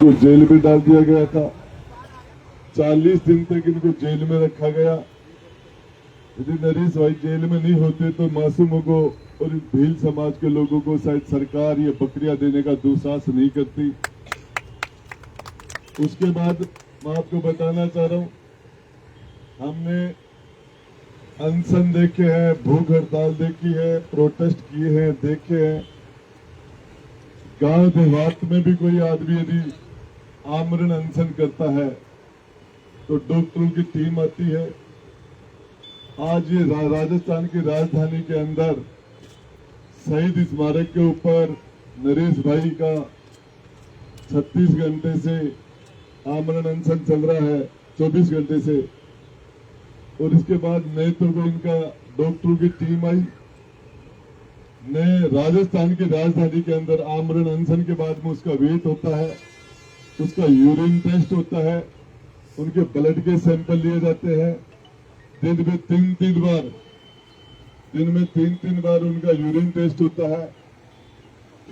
को जेल में डाल दिया गया था। 40 दिन तक इनको जेल में रखा गया। यदि नरेश भाई जेल में नहीं होते तो मासूमों को और भील समाज के लोगों को शायद सरकार ये बकरियां देने का दुस्साहस नहीं करती। उसके बाद मैं आपको बताना चाह रहा हूं, हमने अनशन देखे हैं, भूख हड़ताल देखी है, प्रोटेस्ट किए हैं, देखे हैं। गांव देहात में भी कोई आदमी यदि आमरण अनशन करता है तो डॉक्टरों की टीम आती है। आज ये राजस्थान की राजधानी के अंदर शहीद स्मारक के ऊपर नरेश भाई का 36 घंटे से आमरण अनशन चल रहा है, 24 घंटे से। और इसके बाद नए तो इनका डॉक्टरों की टीम आई, नए राजस्थान की राजधानी के अंदर आमरण अनशन के बाद में उसका वेट होता है, उसका यूरिन टेस्ट होता है, उनके ब्लड के सैंपल लिए जाते हैं। दिन में तीन बार उनका यूरिन टेस्ट होता है।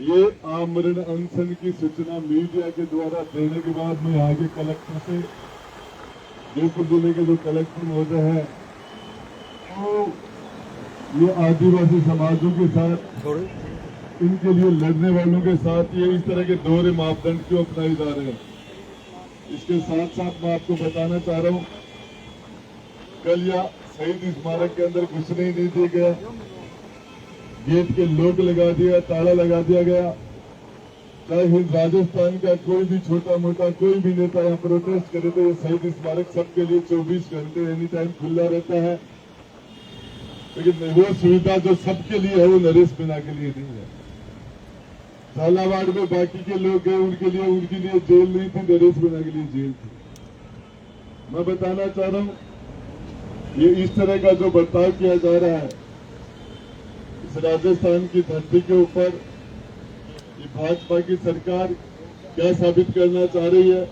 ये आमरण अनशन की सूचना मीडिया के द्वारा देने के बाद में आगे कलेक्टर से, जयपुर जिले के जो कलेक्टर महोदय हैं, तो ये आदिवासी समाजों के साथ, इनके लिए लड़ने वालों के साथ ये इस तरह के दोहरे मापदंड क्यों अपनाए जा रहे हैं। इसके साथ साथ मैं आपको बताना चाह रहा हूं, कल या शहीद स्मारक के अंदर घुसने ही नहीं दिया गया, गेट के लॉक लगा दिया, ताला लगा दिया गया। चाहे राजस्थान का कोई भी छोटा मोटा कोई भी नेता यहाँ प्रोटेस्ट करे तो ये शहीद स्मारक सबके लिए 24 घंटे एनी टाइम खुला रहता है। लेकिन वो सुविधा जो सबके लिए है वो नरेश मीणा के लिए नहीं है। झालावाड़ में बाकी के लोग गए, उनके लिए जेल नहीं थी, नरेश मीणा के लिए जेल थी। मैं बताना चाह रहा हूं, ये इस तरह का जो बर्ताव किया जा रहा है इस राजस्थान की धरती के ऊपर, ये भाजपा की सरकार क्या साबित करना चाह रही है।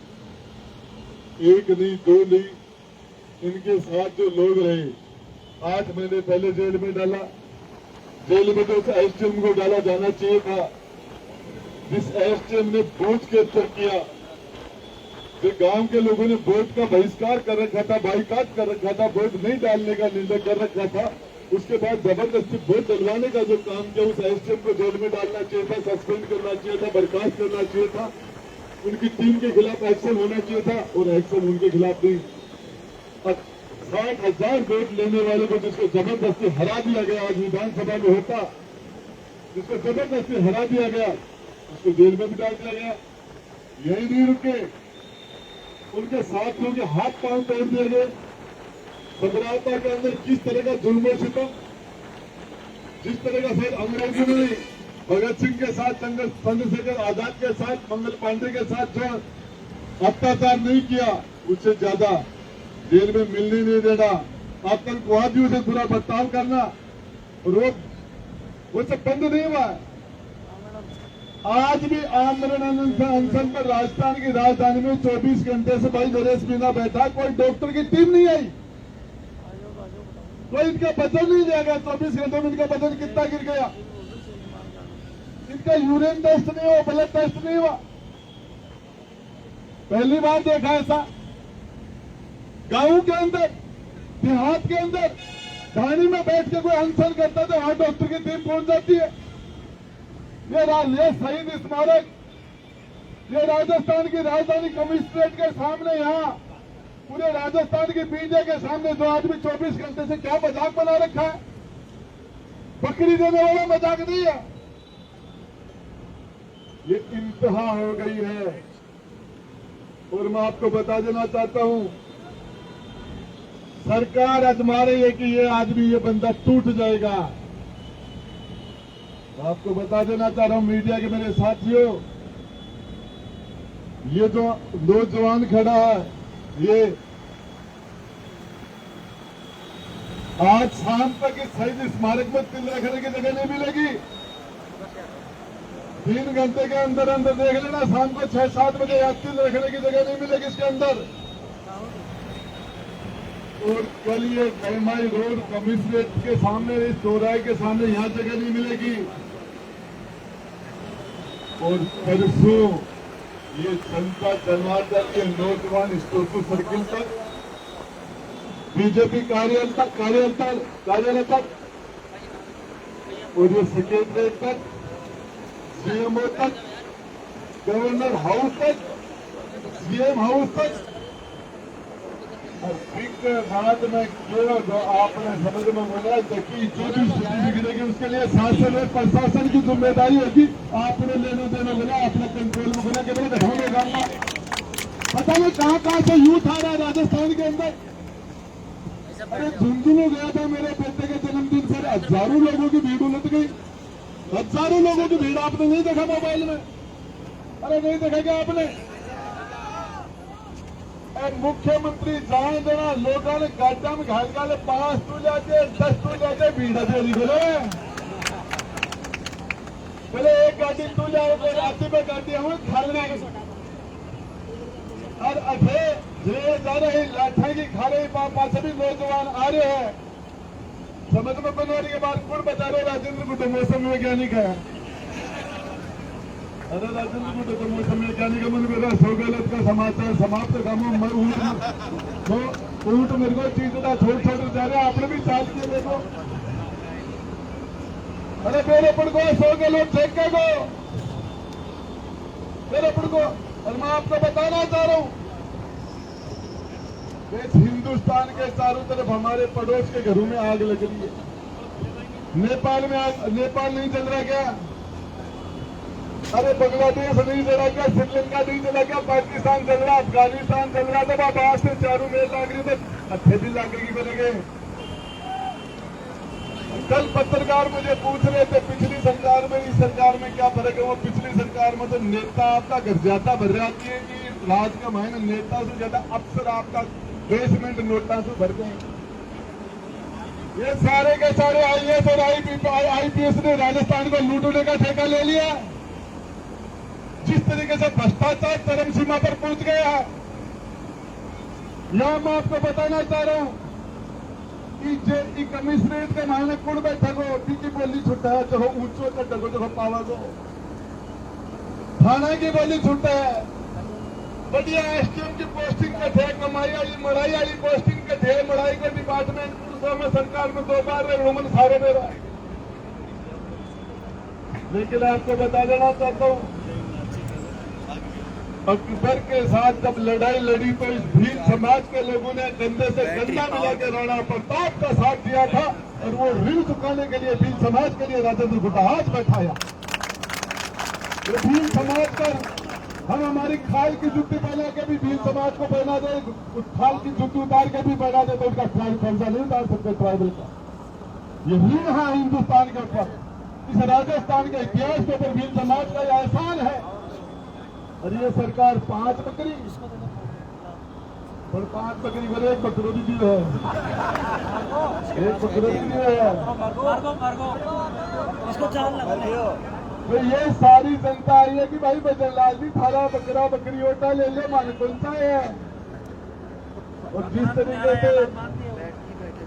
एक नहीं, दो नहीं, इनके साथ जो लोग रहे, 8 महीने पहले जेल में डाला। जेल में तो एसडीएम को डाला जाना चाहिए था। जिस एसडीएम ने वोट कैप्चर किया, जो गांव के लोगों ने वोट का बहिष्कार कर रखा था, बाइकाट कर रखा था, वोट नहीं डालने का निर्णय कर रखा था, उसके बाद जबरदस्ती वोट डलवाने का जो काम किया, उस एसडीएम को जेल में डालना चाहिए था, सस्पेंड करना चाहिए था, बर्खास्त करना चाहिए था। उनकी टीम के खिलाफ एक्शन होना चाहिए था और एक्शन उनके खिलाफ नहीं। 60,000 वोट लेने वाले को जिसको जबरदस्ती हरा दिया गया, आज विधानसभा में होता, जिसको जबरदस्ती हरा दिया गया, उसको जेल में भी डाल दिया गया। यही नहीं रुके, उनके साथियों के हाथ पांव तोड़ दिए गए। सदरावता के अंदर किस तरह का जुल्म सितम, जिस तरह का शायद अंग्रेजों ने भगत सिंह के साथ, चंद्रशेखर आजाद के साथ, मंगल पांडे के साथ जो अत्याचार नहीं किया, उससे ज्यादा जेल में मिलने नहीं देना, आतंकवादियों से बुरा बर्ताव करना, और वो सब बंद नहीं हुआ। आज भी आमरण अनशन पर राजस्थान की राजधानी में 24 घंटे से भाई नरेश मीणा बैठा, कोई डॉक्टर की टीम नहीं आई, कोई इनका वजन नहीं लिया गया। 24 घंटे में इनका वजन कितना गिर गया, इनका यूरिन टेस्ट नहीं हुआ, ब्लड टेस्ट नहीं हुआ। पहली बार देखा ऐसा। गांव के अंदर, देहात के अंदर धानी में बैठ के कोई अनशन करता तो वहां डॉक्टर की टीम पहुंच जाती है। ये शहीद स्मारक, ये राजस्थान की राजधानी कमिश्नरेट के सामने, यहाँ पूरे राजस्थान की मीडिया के सामने जो आदमी 24 घंटे से क्या मजाक बना रखा है, बकरी देने वाला मजाक नहीं है। ये इंतहा हो गई है। और मैं आपको बता देना चाहता हूं, सरकार आजमा रही है कि ये आदमी, ये बंदा टूट जाएगा। आपको बता देना चाह रहा हूं मीडिया के मेरे साथियों, ये जो नौजवान खड़ा है, ये आज शाम तक इस शहीद स्मारक में तिल रखने की जगह नहीं मिलेगी। 3 घंटे के अंदर अंदर देख लेना, शाम को 6-7 बजे या तिल रखने की जगह नहीं मिलेगी इसके अंदर। और कल ये कैमाई रोड कमिश्नरेट के सामने, इस चौराहे के सामने, यहाँ जगह नहीं मिलेगी। और परसों ये जनता जनार्दन के नौजवान स्टोर सर्किल तक, बीजेपी कार्यालय तक और ये सेक्रेटरीट तक, सीएमओ तक, गवर्नर हाउस तक, सीएम हाउस तक, और फिर रात में क्यों जो आपने समझ में बोला कि जो भी स्थिति बिगड़ेगी उसके लिए शासन और प्रशासन की जिम्मेदारी होगी। आपने लेना देना बोला, अपने कंट्रोल में बोला कि बोले ढोंगे गांव पता नहीं कहां से यूथ आ रहा है राजस्थान के अंदर। अरे झुंझुनू गया था मेरे बेटे के जन्मदिन से, हजारों लोगों की भीड़ उलट गई, हजारों लोगों की भीड़ आपने नहीं देखा मोबाइल में? अरे नहीं देखा क्या आपने? मुख्यमंत्री जाए देना लोगों ने गाड्डा में घाल गाले 5 तू जाते 10 तू जाते भीड़ बोले एक गाड़ी तू जाओ तो रास्ते में गाड़ी हूँ खाने और अठे जे जा रहे लाठा की खा रहे पास भी नौजवान आ रहे हैं। समझ में बनवाने के बाद कौन बता रहे राजेंद्र गुड्डे मौसम वैज्ञानिक है? अरे राजेंद्र गुड्डे तो मौसम वैज्ञानिक मन मेरा सौगलत का समाचार समाप्त कामों ऊँट मेरे को चीजड़ा छोड़ जा रहे आपने भी चाल किए देखो। अरे मेरे पड़ को सौगलत चेक को मेरे पड़ को, और मैं आपको बताना चाह रहा हूं इस हिंदुस्तान के चारों तरफ हमारे पड़ोस के घरों में आग लग रही है। नेपाल नहीं चल रहा क्या? अरे बांग्लादेश नहीं चला क्या? श्रीलंका नहीं चला क्या? पाकिस्तान चल रहा, अफगानिस्तान चल रहा था। अब आज से चारों में लाग रही तो अच्छे भी लाग बनेंगे। कल पत्रकार मुझे पूछ रहे थे पिछली सरकार में इस सरकार में क्या फर्क है? वो पिछली सरकार में तो नेता आपका घर जाता भर जाती है कि राज का महीना नेता से ज्यादा अफसर आपका बेसमेंट नोटा से भर गए। ये सारे के सारे आईएएस और आईपीएस ने राजस्थान को लूटने का ठेका ले लिया। जिस तरीके से भ्रष्टाचार चरम सीमा पर पहुंच गया है, यहां मैं आपको बताना चाह रहा हूं कि कमिश्नरेट के मायने कुड़ बैठक हो की बोली छुट्टा है, चाहे ऊंचो चढ़ को जो पावा को थाना की बोली छुट्टा है। बढ़िया एसडीएम की पोस्टिंग के थे, कमाई वाली मड़ाई वाली पोस्टिंग के थे, मड़ाई के डिपार्टमेंट पुलिसों में सरकार में 2 बार रोमन सारे में रहा। लेकिन आपको बता देना चाहता हूं अकबर के साथ जब लड़ाई लड़ी तो इस भील समाज के लोगों ने कंधे से कंधा मिला के राणा प्रताप का साथ दिया था और वो ऋण चुकाने के लिए भील समाज के लिए राजेंद्र गुड्डा हाथ बैठाया। भील समाज पर हम हमारी खाल की जुत्ती पहना के भी भील समाज को पहना दे, खाल की जुत्ती उतार के भी पहना दे तो उसका ट्राइब कब्जा नहीं उतार सकते ट्राइबल का। ये ऋण है हिंदुस्तान के ऊपर, इस राजस्थान के इतिहास के ऊपर भील समाज का यह एहसान है। और ये सरकार 5 बकरी और 5 बकरी बोले 1 बकरो भी है, 1 बकरो भी है। तो ये सारी जनता आई है कि भाई बजन लाल जी थारा बकरा बकरी ओटा ले ले मन कौन सा है। और जिस तरीके से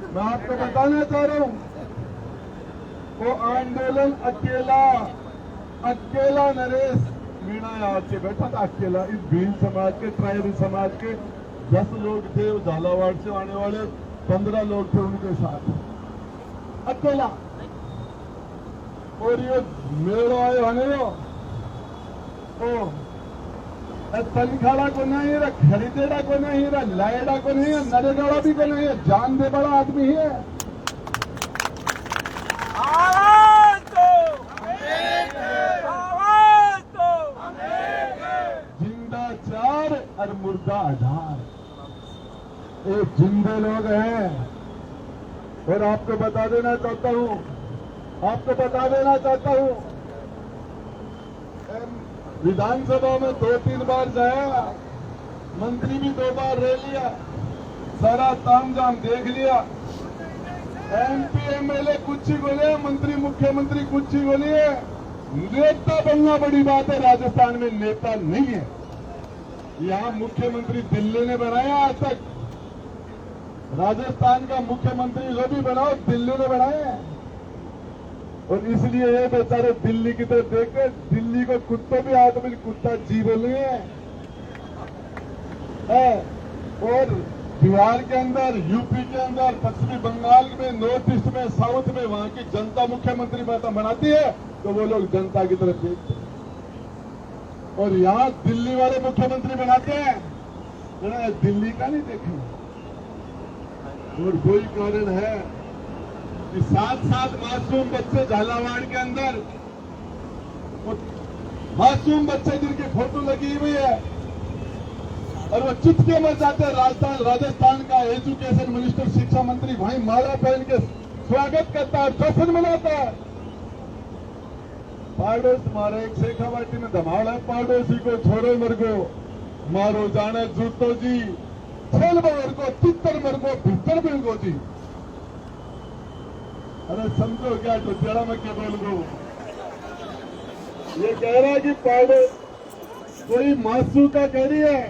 मैं आपको बताना चाह रहा हूं वो आंदोलन अकेला नरेश मीणा आज से बैठा था अकेला। इस भील समाज के ट्राइबल समाज के 10 लोग थे, झालावाड़ से आने वाले 15 लोग थे उनके साथ अकेला। और ये मेड़ो आए होने तनखाड़ा को नहीं रहा, खरीदेड़ा को नहीं रहा, लाएड़ा को नहीं है, नरेगाड़ा भी को नहीं है, जान दे बड़ा आदमी है। और मुर्दा आधार एक जिंदे लोग हैं। और आपको बता देना चाहता हूं विधानसभा में 2-3 बार जाया, मंत्री भी 2 बार रह लिया, सारा तामझाम देख लिया। एमपी एमएलए कुछ ही बोले, मंत्री मुख्यमंत्री कुछ ही बोलिए, नेता बनना बड़ी बात है। राजस्थान में नेता नहीं है। यहां मुख्यमंत्री दिल्ली ने बनाया, आज तक राजस्थान का मुख्यमंत्री जो भी बनाओ दिल्ली ने बनाया है। और इसलिए ये बेचारे दिल्ली की तरफ देख के दिल्ली को कुत्तों भी आगे भी कुत्ता जीवन है। और बिहार के अंदर, यूपी के अंदर, पश्चिमी बंगाल में, नॉर्थ ईस्ट में, साउथ में वहां की जनता मुख्यमंत्री बनाती है तो वो लोग जनता की तरफ देखते हैं। और यहां दिल्ली वाले मुख्यमंत्री बनाते हैं तो दिल्ली का नहीं देखेंगे। और कोई कारण है कि 7 मासूम बच्चे झालावाड़ के अंदर, मासूम बच्चे जिनकी फोटो लगी हुई है और वो चुटके मर जाते हैं। राजस्थान का एजुकेशन मिनिस्टर, शिक्षा मंत्री वहीं माला पहन के स्वागत करता है, जश्न मनाता है। पाड़ोस मारे एक शेखावाटी में धमाल है, पाड़ोसी को छोड़ो मरगो, मारो जाने जूतो जी, छेल मरगो, तितर मरगो, भितर मिलगो जी। अरे समझो क्या टुटियाड़ा में क्या बोल गो। ये कह रहा है कि कोई मासू का कह रही है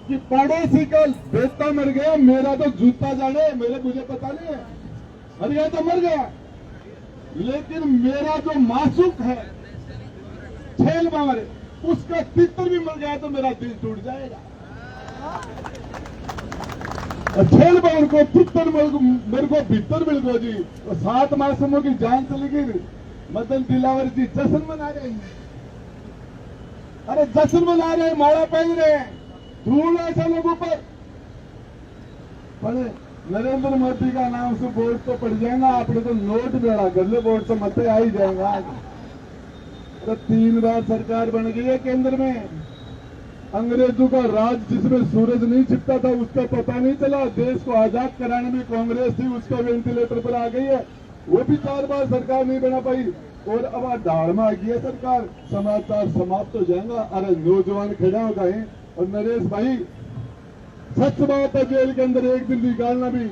कि पड़ोसी का बेटा मर गया, मेरा तो जूता जाने, मुझे पता नहीं है, मर गया तो मर गया, लेकिन मेरा जो मासूक है छेल मारे, उसका तितर भी मर गया तो मेरा दिल टूट जाएगा। छेल बार को तितर मेरे को भीतर मिल गो जी। तो 7 मासूमों की जान चली गई। मदन दिलावर जी जश्न मना रहे हैं। अरे जश्न मना रहे हैं, माला पहन रहे हैं, धूल ऐसा लोगों पर नरेंद्र मोदी का नाम से वोट तो पड़ जाएगा, आपने तो नोट बेड़ा कर लो, वोट तो मत आ ही जाएगा। तो 3 बार सरकार बन गई है केंद्र में। अंग्रेजों का राज जिसमें सूरज नहीं छिपता था उसका पता नहीं चला। देश को आजाद कराने में कांग्रेस थी, उसका वेंटिलेटर पर आ गई है। वो भी 4 बार सरकार नहीं बना पाई और अब दाढ़ में आ गई है सरकार। समाचार समाप्त हो जाएगा। अरे नौजवान खड़ा हो गए। और नरेश भाई, सच बात है, जेल के अंदर एक दिन निकालना भी,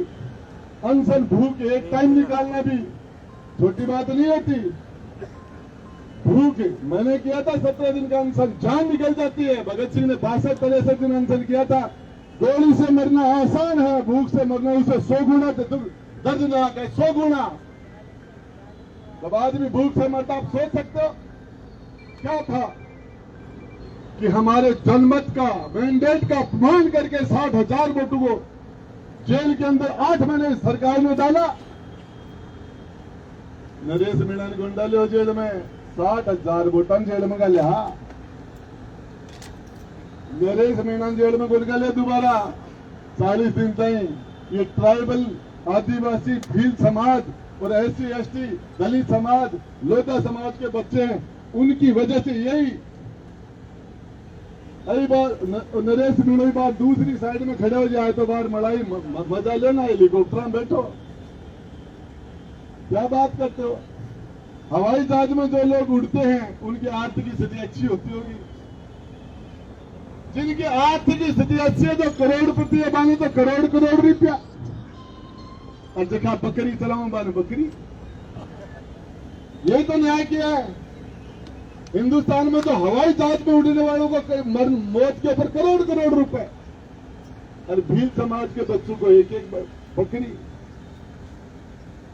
अनशन भूख एक टाइम निकालना भी छोटी बात नहीं होती। भूख मैंने किया था 17 दिन का अनशन, जान निकल जाती है। भगत सिंह ने 62-63 दिन अनशन किया था। गोली से मरना आसान है, भूख से मरना उसे 100 गुना दर्दनाक है, 100 गुना। जब आदमी भूख से मरता, आप सोच सकते हो क्या था कि हमारे जनमत का मैंडेट का अपमान करके 60,000 वोटों को जेल के अंदर 8 महीने सरकार ने डाला। नरेश मीणा ने कौन डाले जेल में? 60,000 वोटन जेल में गया। नरेश मीणा जेल में कौन गया दोबारा 40 दिन तक। ये ट्राइबल, आदिवासी, भील समाज और SC ST, दलित समाज, लोधा समाज के बच्चे हैं, उनकी वजह से यही बार नरेश मीणा बार दूसरी साइड में खड़े हो जाए तो बार मड़ाई मजा लेना, हेलीकॉप्टर में बैठो। क्या बात करते हो? हवाई जहाज में जो लोग उड़ते हैं उनकी आर्थिक स्थिति अच्छी होती होगी। जिनकी आर्थिक स्थिति अच्छी है, जो करोड़पति है बानी तो करोड़ रुपया, और देखा बकरी चलाओ बाने बकरी। यही तो न्याय किया है हिंदुस्तान में। तो हवाई जहाज में उड़ने वालों को मौत के ऊपर करोड़ रुपए, और भील समाज के बच्चों को एक बकरी।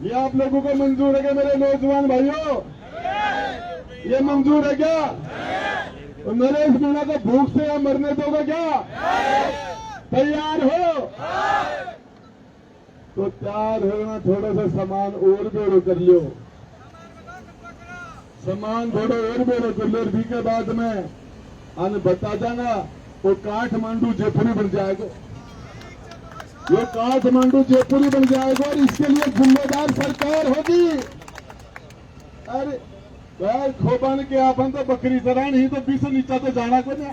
ये आप लोगों को मंजूर है क्या मेरे नौजवान भाइयों? ये मंजूर है क्या? तो नरेश मीणा को भूख से या मरने दोगे क्या? तैयार हो? तो तैयार होना, थोड़ा सा सामान और बेड़ो कर लो, सामान थोड़ा और बेड़ो कर लो। भी के बाद में अन बता जाना वो काठमांडू जयपुरी बन जाएगा। ये काठमांडू जयपुरी बन जाएगा और इसके लिए जिम्मेदार सरकार होगी। अरे भाई खोबन के आपन तो बकरी तरह नहीं तो 20 नीचा तो जाना को नहीं।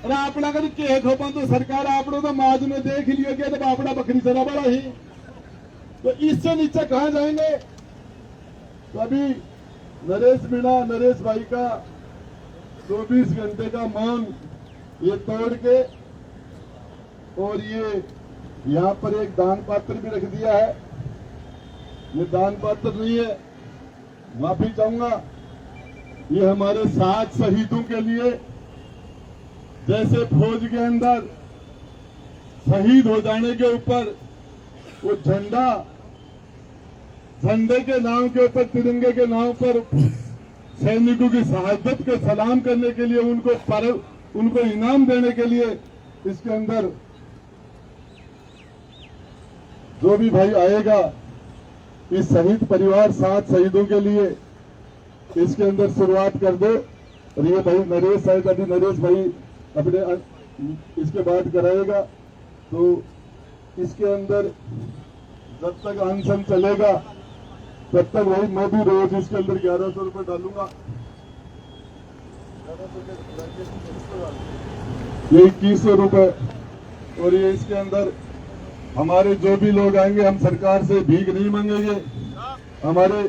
अरे अपना कर के खोपन तो सरकार आपने तो माज में देख लिया कि तो अपना बकरी तरह बड़ा ही, तो इससे नीचे कहां जाएंगे? तो अभी नरेश मीणा, नरेश भाई का 24 घंटे का मौन ये तोड़ के, और ये यहाँ पर एक दान पात्र भी रख दिया है। ये दान पात्र नहीं है, माफी चाहूंगा। ये हमारे 7 शहीदों के लिए, जैसे फौज के अंदर शहीद हो जाने के ऊपर वो झंडा झंडे के नाम के ऊपर, तिरंगे के नाम पर सैनिकों की शहादत को सलाम करने के लिए, उनको इनाम देने के लिए इसके अंदर जो भी भाई आएगा, इस शहीद परिवार 7 शहीदों के लिए इसके अंदर शुरुआत कर दो। और ये भाई नरेश शायद अभी नरेश भाई अपने इसके बाद कराएगा, तो इसके अंदर जब तक अनशन चलेगा तब तक भाई मैं भी रोज इसके अंदर 1100 रुपये डालूंगा। ये 2100 रुपये। और ये इसके अंदर हमारे जो भी लोग आएंगे, हम सरकार से भीख नहीं मांगेंगे। हमारे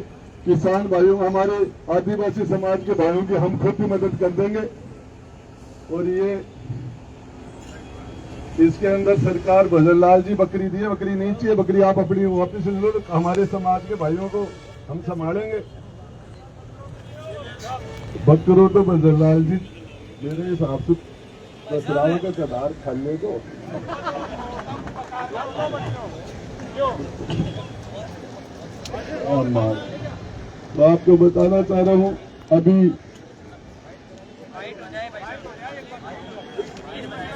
किसान भाइयों, हमारे आदिवासी समाज के भाइयों की हम खुद ही मदद कर देंगे। और ये इसके अंदर सरकार भजनलाल जी बकरी दी है, बकरी नहीं चाहिए, बकरी आप अपनी वापस ले लो, हमारे समाज के भाइयों को हम संभालेंगे। बकरों तो भजनलाल जी मेरे हिसाब से कसराओं का कदार खाने को। तो आपको बताना चाह रहा हूं, अभी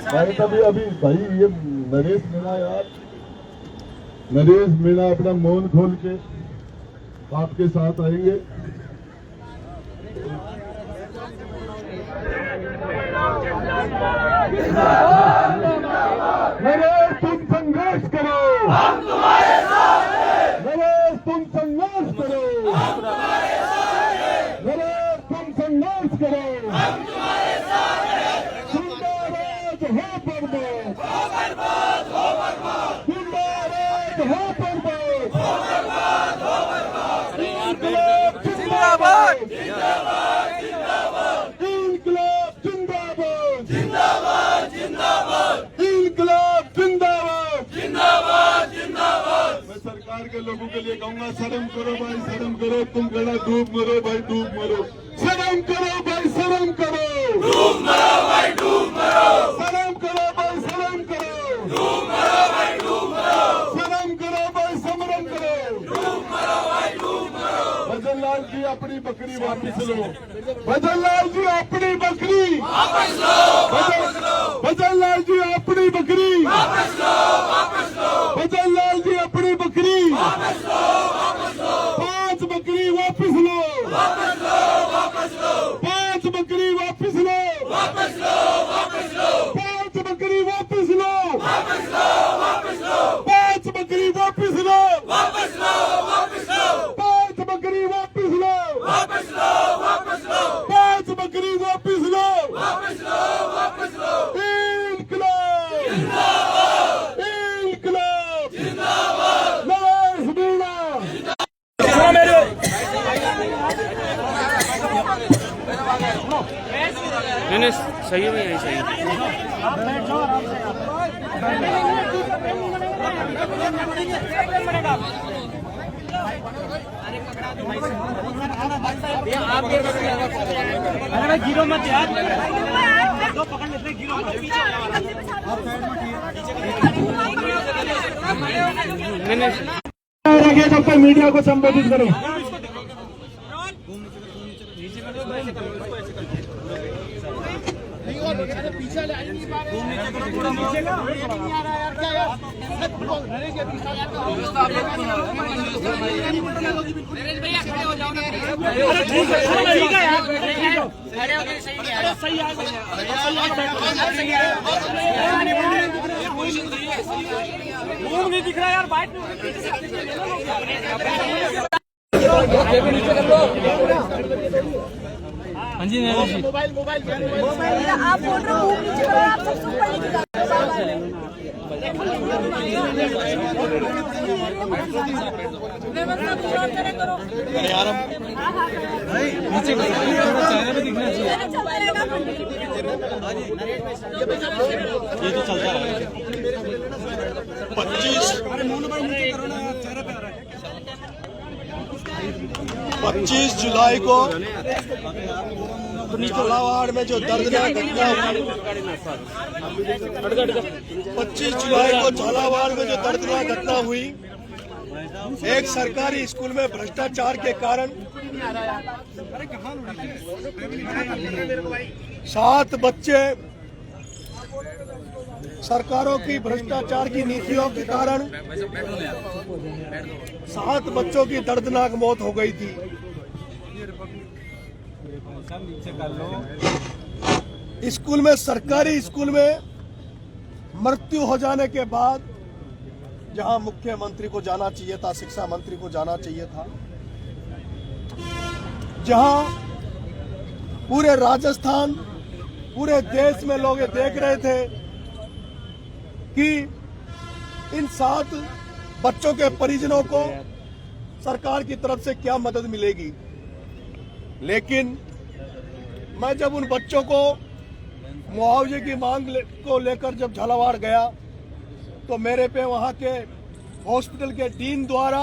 भाई ये नरेश मीणा यार, नरेश मीणा अपना मौन खोल के आपके साथ आएंगे। नरेश तुम संघर्ष करो, हम तुम्हारे साथ हैं। नरेश तुम संघर्ष करो, हम तुम्हारे साथ हैं। नरेश तुम संघर्ष करो, हम तुम्हारे साथ हैं। जिंदाबाद हो बर्बाद, हो बर्बाद, हो बर्बाद। जिंदाबाद हो बर्बाद, हो बर्बाद, हो बर्बाद। इंकलाब जिंदाबाद, जिंदाबाद, जिंदाबाद। इंकलाब जिंदाबाद, जिंदाबाद, जिंदाबाद। इंकलाब जिंदाबाद, जिंदाबाद, जिंदाबाद। मैं सरकार के लोगों के लिए कहूंगा, शर्म करो भाई, शर्म करो। तुम गड़ा डूब मरो भाई, डूब मरो। शर्म करो भाई, शर्म करो। डूब मरो भाई, डूब मरो। शर्म करो भाई, शर्म करो। डूब मरो भाई, डूब मरो। शर्म करो भाई, समरम करो। डूब मरो भाई, डूब मरो। भजनलाल जी अपनी बकरी वापस लो। भजनलाल जी अपनी बकरी वापस लो, वापस लो। भजनलाल जी अपनी बकरी वापस लो, वापस लो। भजनलाल जी अपनी बकरी वापस लो, वापस लो। 5 बकरी वापस लो, वापस लो, वापस लो। 5 बकरी वापस लो, वापस लो, वापस लो। 5 बकरी वापस लो, वापस लो, वापस लो। 5 बकरी वापस लो, वापस लो, वापस लो। 5 बकरी वापस लो, वापस लो, वापस लो। 5 बकरी वापस लो, वापस लो, वापस लो। इंकलाब जिंदाबाद, इंकलाब जिंदाबाद। नरेश मीणा नहीं सही है, यही सही है। गिरो मत यार, दो पकड़ लेते हैं, गिरो मत। मैंने जब तक मीडिया को संबोधित करो। पीछे नहीं दिख रहा यार, बाइक हाँ जी। मोबाइल आप बोल रहे हो नीचे करो, आप सबसे ऊपर लेके जाओ। अरे यार नीचे चेहरे पे दिखना चाहिए, ये तो चलता है। 25 जुलाई को झालावाड़ में जो दर्दनाक घटना हुई, 25 जुलाई को झालावाड़ में जो दर्दनाक घटना हुई, एक सरकारी स्कूल में भ्रष्टाचार के कारण 7 बच्चे सरकारों की भ्रष्टाचार की नीतियों के कारण 7 बच्चों की दर्दनाक मौत हो गई थी। स्कूल में, सरकारी स्कूल में मृत्यु हो जाने के बाद जहां मुख्यमंत्री को जाना चाहिए था, शिक्षा मंत्री को जाना चाहिए था, जहां पूरे राजस्थान, पूरे देश में लोग ये देख रहे थे कि इन 7 बच्चों के परिजनों को सरकार की तरफ से क्या मदद मिलेगी। लेकिन मैं जब उन बच्चों को मुआवजे की मांग को लेकर जब झालावाड़ गया तो मेरे पे वहां के हॉस्पिटल के डीन द्वारा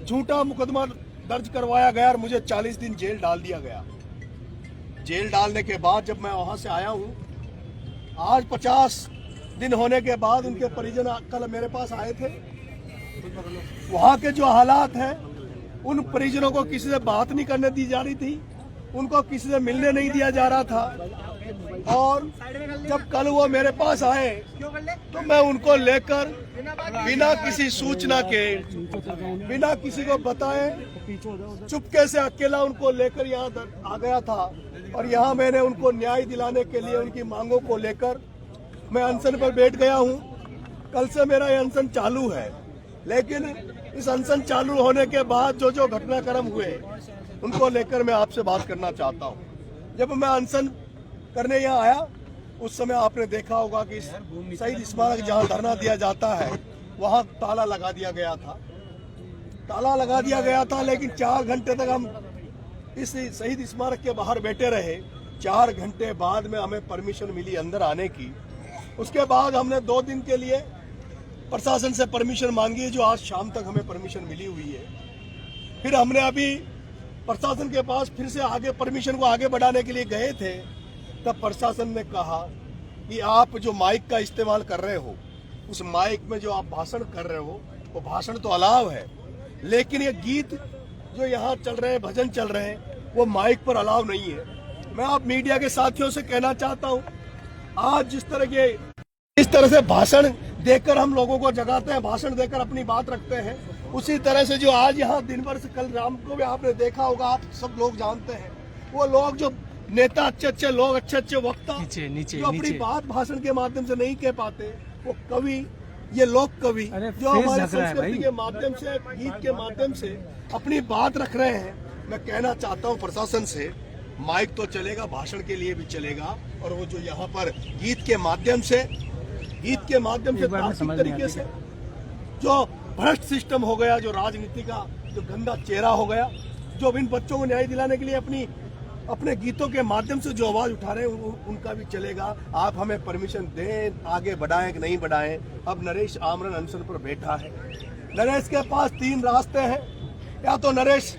झूठा मुकदमा दर्ज करवाया गया और मुझे 40 दिन जेल डाल दिया गया। जेल डालने के बाद जब मैं वहां से आया हूं, आज 50 दिन होने के बाद उनके परिजन कल मेरे पास आए थे। वहां के जो हालात हैं, उन परिजनों को किसी से बात नहीं करने दी जा रही थी, उनको किसी से मिलने नहीं दिया जा रहा था। और जब कल वो मेरे पास आए तो मैं उनको लेकर बिना किसी सूचना के, बिना किसी को बताए, चुपके से अकेला उनको लेकर यहाँ आ गया था। और यहाँ मैंने उनको न्याय दिलाने के लिए उनकी मांगों को लेकर मैं अनशन पर बैठ गया हूँ। कल से मेरा ये अनशन चालू है, लेकिन इस अनशन चालू होने के बाद जो जो घटनाक्रम हुए उनको लेकर मैं आपसे बात करना चाहता हूँ। जब मैं अनशन करने यहाँ आया उस समय आपने देखा होगा कि शहीद स्मारक जहाँ धरना दिया जाता है वहाँ ताला लगा दिया गया था। ताला लगा दिया गया था, लेकिन 4 घंटे तक हम इस शहीद स्मारक के बाहर बैठे रहे। 4 घंटे बाद में हमें परमिशन मिली अंदर आने की। उसके बाद हमने 2 दिन के लिए प्रशासन से परमिशन मांगी, जो आज शाम तक हमें परमिशन मिली हुई है। फिर हमने अभी प्रशासन के पास फिर से आगे परमिशन को आगे बढ़ाने के लिए गए थे, तब प्रशासन ने कहा कि आप जो माइक का इस्तेमाल कर रहे हो, उस माइक में जो आप भाषण कर रहे हो वो भाषण तो अलाव है, लेकिन ये गीत जो यहाँ चल रहे हैं, भजन चल रहे हैं, वो माइक पर अलाव नहीं है। मैं आप मीडिया के साथियों से कहना चाहता हूँ, आज जिस तरह से भाषण देकर हम लोगों को जगाते हैं, भाषण देकर अपनी बात रखते हैं, उसी तरह से जो आज यहाँ दिन भर से कल राम को भी आपने देखा होगा, आप सब लोग जानते हैं, वो लोग जो नेता, अच्छे लोग, अच्छे वक्ता जो अपनी बात भाषण के माध्यम से नहीं कह पाते, वो कवि, ये लोक कवि जो हमारे संस्कृति के माध्यम से, गीत के माध्यम से अपनी बात रख रहे हैं। मैं कहना चाहता हूँ प्रशासन से, माइक तो चलेगा, भाषण के लिए भी चलेगा, और वो जो यहाँ पर गीत के माध्यम से तार्किक तरीके से जो भ्रष्ट सिस्टम हो गया, जो राजनीति का जो गंदा चेहरा हो गया, जो इन बच्चों को न्याय दिलाने के लिए अपने गीतों के माध्यम से जो आवाज उठा रहे हैं, उनका भी चलेगा। आप हमें परमिशन दें, आगे बढ़ाएं कि नहीं बढ़ाएं। अब नरेश आमरण अनशन पर बैठा है। नरेश के पास 3 रास्ते हैं, या तो नरेश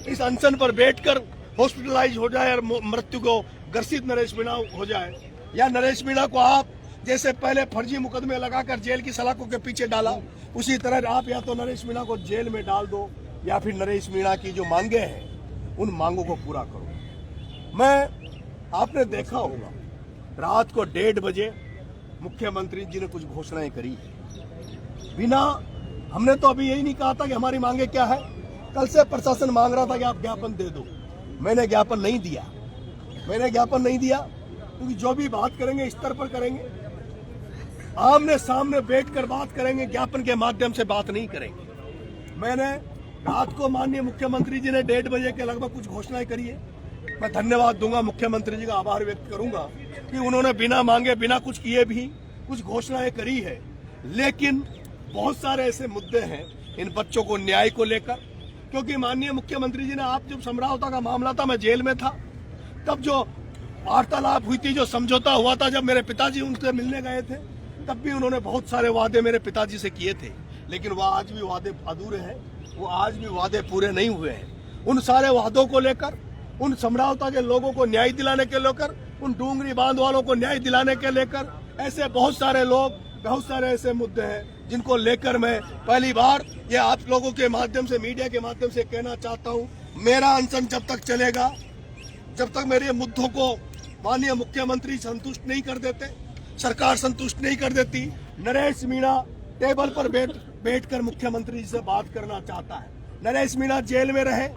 इस अनशन पर बैठकर हॉस्पिटलाइज हो जाए और मृत्यु को ग्रसित नरेश मीणा हो जाए, या नरेश मीणा को आप जैसे पहले फर्जी मुकदमे लगाकर जेल की सलाखों के पीछे डाला, उसी तरह आप या तो नरेश मीणा को जेल में डाल दो, या फिर नरेश मीणा की जो मांगे हैं उन मांगों को पूरा करो। आपने देखा होगा, रात को 1:30 बजे मुख्यमंत्री जी ने कुछ घोषणाएं करी बिना, हमने तो अभी यही नहीं कहा था कि हमारी मांगे क्या है। कल से प्रशासन मांग रहा था कि आप ज्ञापन दे दो, मैंने ज्ञापन नहीं दिया, क्योंकि जो भी बात करेंगे स्तर पर करेंगे, आमने सामने बैठकर बात करेंगे, ज्ञापन के माध्यम से बात नहीं करेंगे। मैंने रात को माननीय मुख्यमंत्री जी ने 1:30 बजे के लगभग कुछ घोषणाएं करी है। मैं धन्यवाद दूंगा, मुख्यमंत्री जी का आभार व्यक्त करूंगा कि उन्होंने बिना मांगे, बिना कुछ किए भी कुछ घोषणाएं करी है। लेकिन बहुत सारे ऐसे मुद्दे हैं इन बच्चों को न्याय को लेकर, क्योंकि माननीय मुख्यमंत्री जी ने, आप जब समरावता का मामला था, मैं जेल में था, तब जो वार्तालाप हुई थी, जो समझौता हुआ था, जब मेरे पिताजी उनसे मिलने गए थे, तब भी उन्होंने बहुत सारे वादे मेरे पिताजी से किए थे, लेकिन वह आज भी वादे अधूरे हैं, वो आज भी वादे पूरे नहीं हुए हैं। उन सारे वादों को लेकर, उन समरावता के लोगों को न्याय दिलाने के लेकर, उन डूंगरी बांध वालों को न्याय दिलाने के लेकर, ऐसे बहुत सारे लोग बहुत सारे ऐसे मुद्दे हैं जिनको लेकर मैं पहली बार ये आप लोगों के माध्यम से, मीडिया के माध्यम से कहना चाहता हूं, मेरा अनशन जब तक चलेगा, जब तक मेरे मुद्दों को माननीय मुख्यमंत्री संतुष्ट नहीं कर देते, सरकार संतुष्ट नहीं कर देती, नरेश मीणा टेबल पर बैठकर मुख्यमंत्री जी से बात करना चाहता है। नरेश मीणा जेल में रहे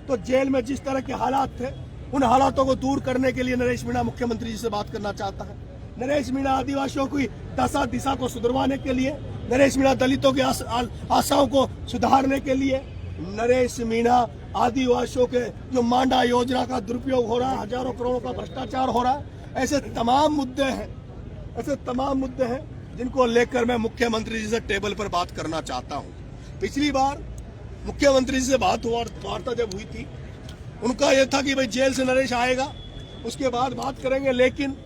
तो जेल में जिस तरह के हालात थे उन हालातों को दूर करने के लिए नरेश मीणा मुख्यमंत्री जी से बात करना चाहता है। नरेश मीणा आदिवासियों की दशा दिशा को सुधरवाने के लिए, नरेश मीणा दलितों की आशाओं को सुधारने के लिए, नरेश मीणा आदिवासियों के जो मांडा योजना का दुरुपयोग हो रहा है, हजारों करोड़ों का भ्रष्टाचार हो रहा है, ऐसे तमाम मुद्दे हैं जिनको लेकर मैं मुख्यमंत्री जी से टेबल पर बात करना चाहता हूं। पिछली बार मुख्यमंत्री जी से वार्ता जब हुई थी, उनका यह था कि भाई जेल से नरेश आएगा उसके बाद बात करेंगे, लेकिन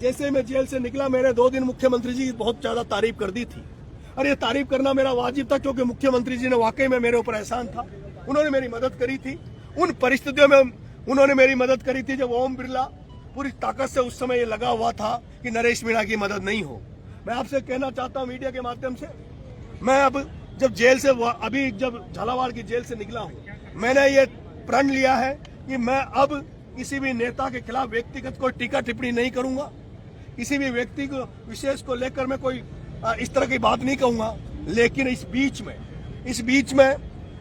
जैसे मैं जेल से निकला मैंने 2 दिन मुख्यमंत्री जी की बहुत ज्यादा तारीफ कर दी थी। और ये तारीफ करना मेरा वाजिब था क्योंकि मुख्यमंत्री जी ने वाकई में मेरे ऊपर एहसान था, उन्होंने मेरी मदद करी थी। उन परिस्थितियों में उन्होंने मेरी मदद करी थी जब ओम बिरला पूरी ताकत से उस समय ये लगा हुआ था कि नरेश मीणा की मदद नहीं हो। मैं आपसे कहना चाहता हूं मीडिया के माध्यम से, मैं अब जब जेल से, अभी जब झालावाड़ की जेल से निकला हूं, मैंने ये प्रण लिया है कि मैं अब किसी भी नेता के खिलाफ व्यक्तिगत कोई टीका टिप्पणी नहीं करूंगा, किसी भी व्यक्ति को विशेष को लेकर मैं कोई इस तरह की बात नहीं कहूंगा। लेकिन इस बीच में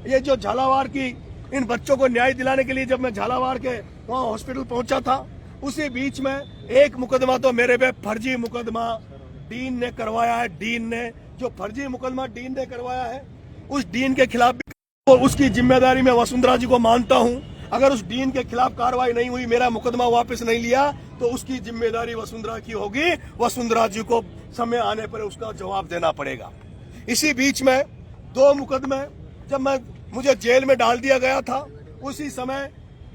ये जो झालावाड़ की इन बच्चों को न्याय दिलाने के लिए जब मैं झालावाड़ के वहां हॉस्पिटल पहुंचा था, उसी बीच में एक मुकदमा तो मेरे पे फर्जी मुकदमा डीन ने करवाया है। डीन ने जो फर्जी मुकदमा डीन ने करवाया है, उस डीन के खिलाफ भी उसकी जिम्मेदारी मैं वसुंधरा जी को मानता हूं। अगर उस डीन के खिलाफ कार्रवाई नहीं हुई, मेरा मुकदमा वापस नहीं लिया, तो उसकी जिम्मेदारी वसुंधरा की होगी। वसुंधरा जी को समय आने पर उसका जवाब देना पड़ेगा। इसी बीच में 2 मुकदमे जब मुझे जेल में डाल दिया गया था, उसी समय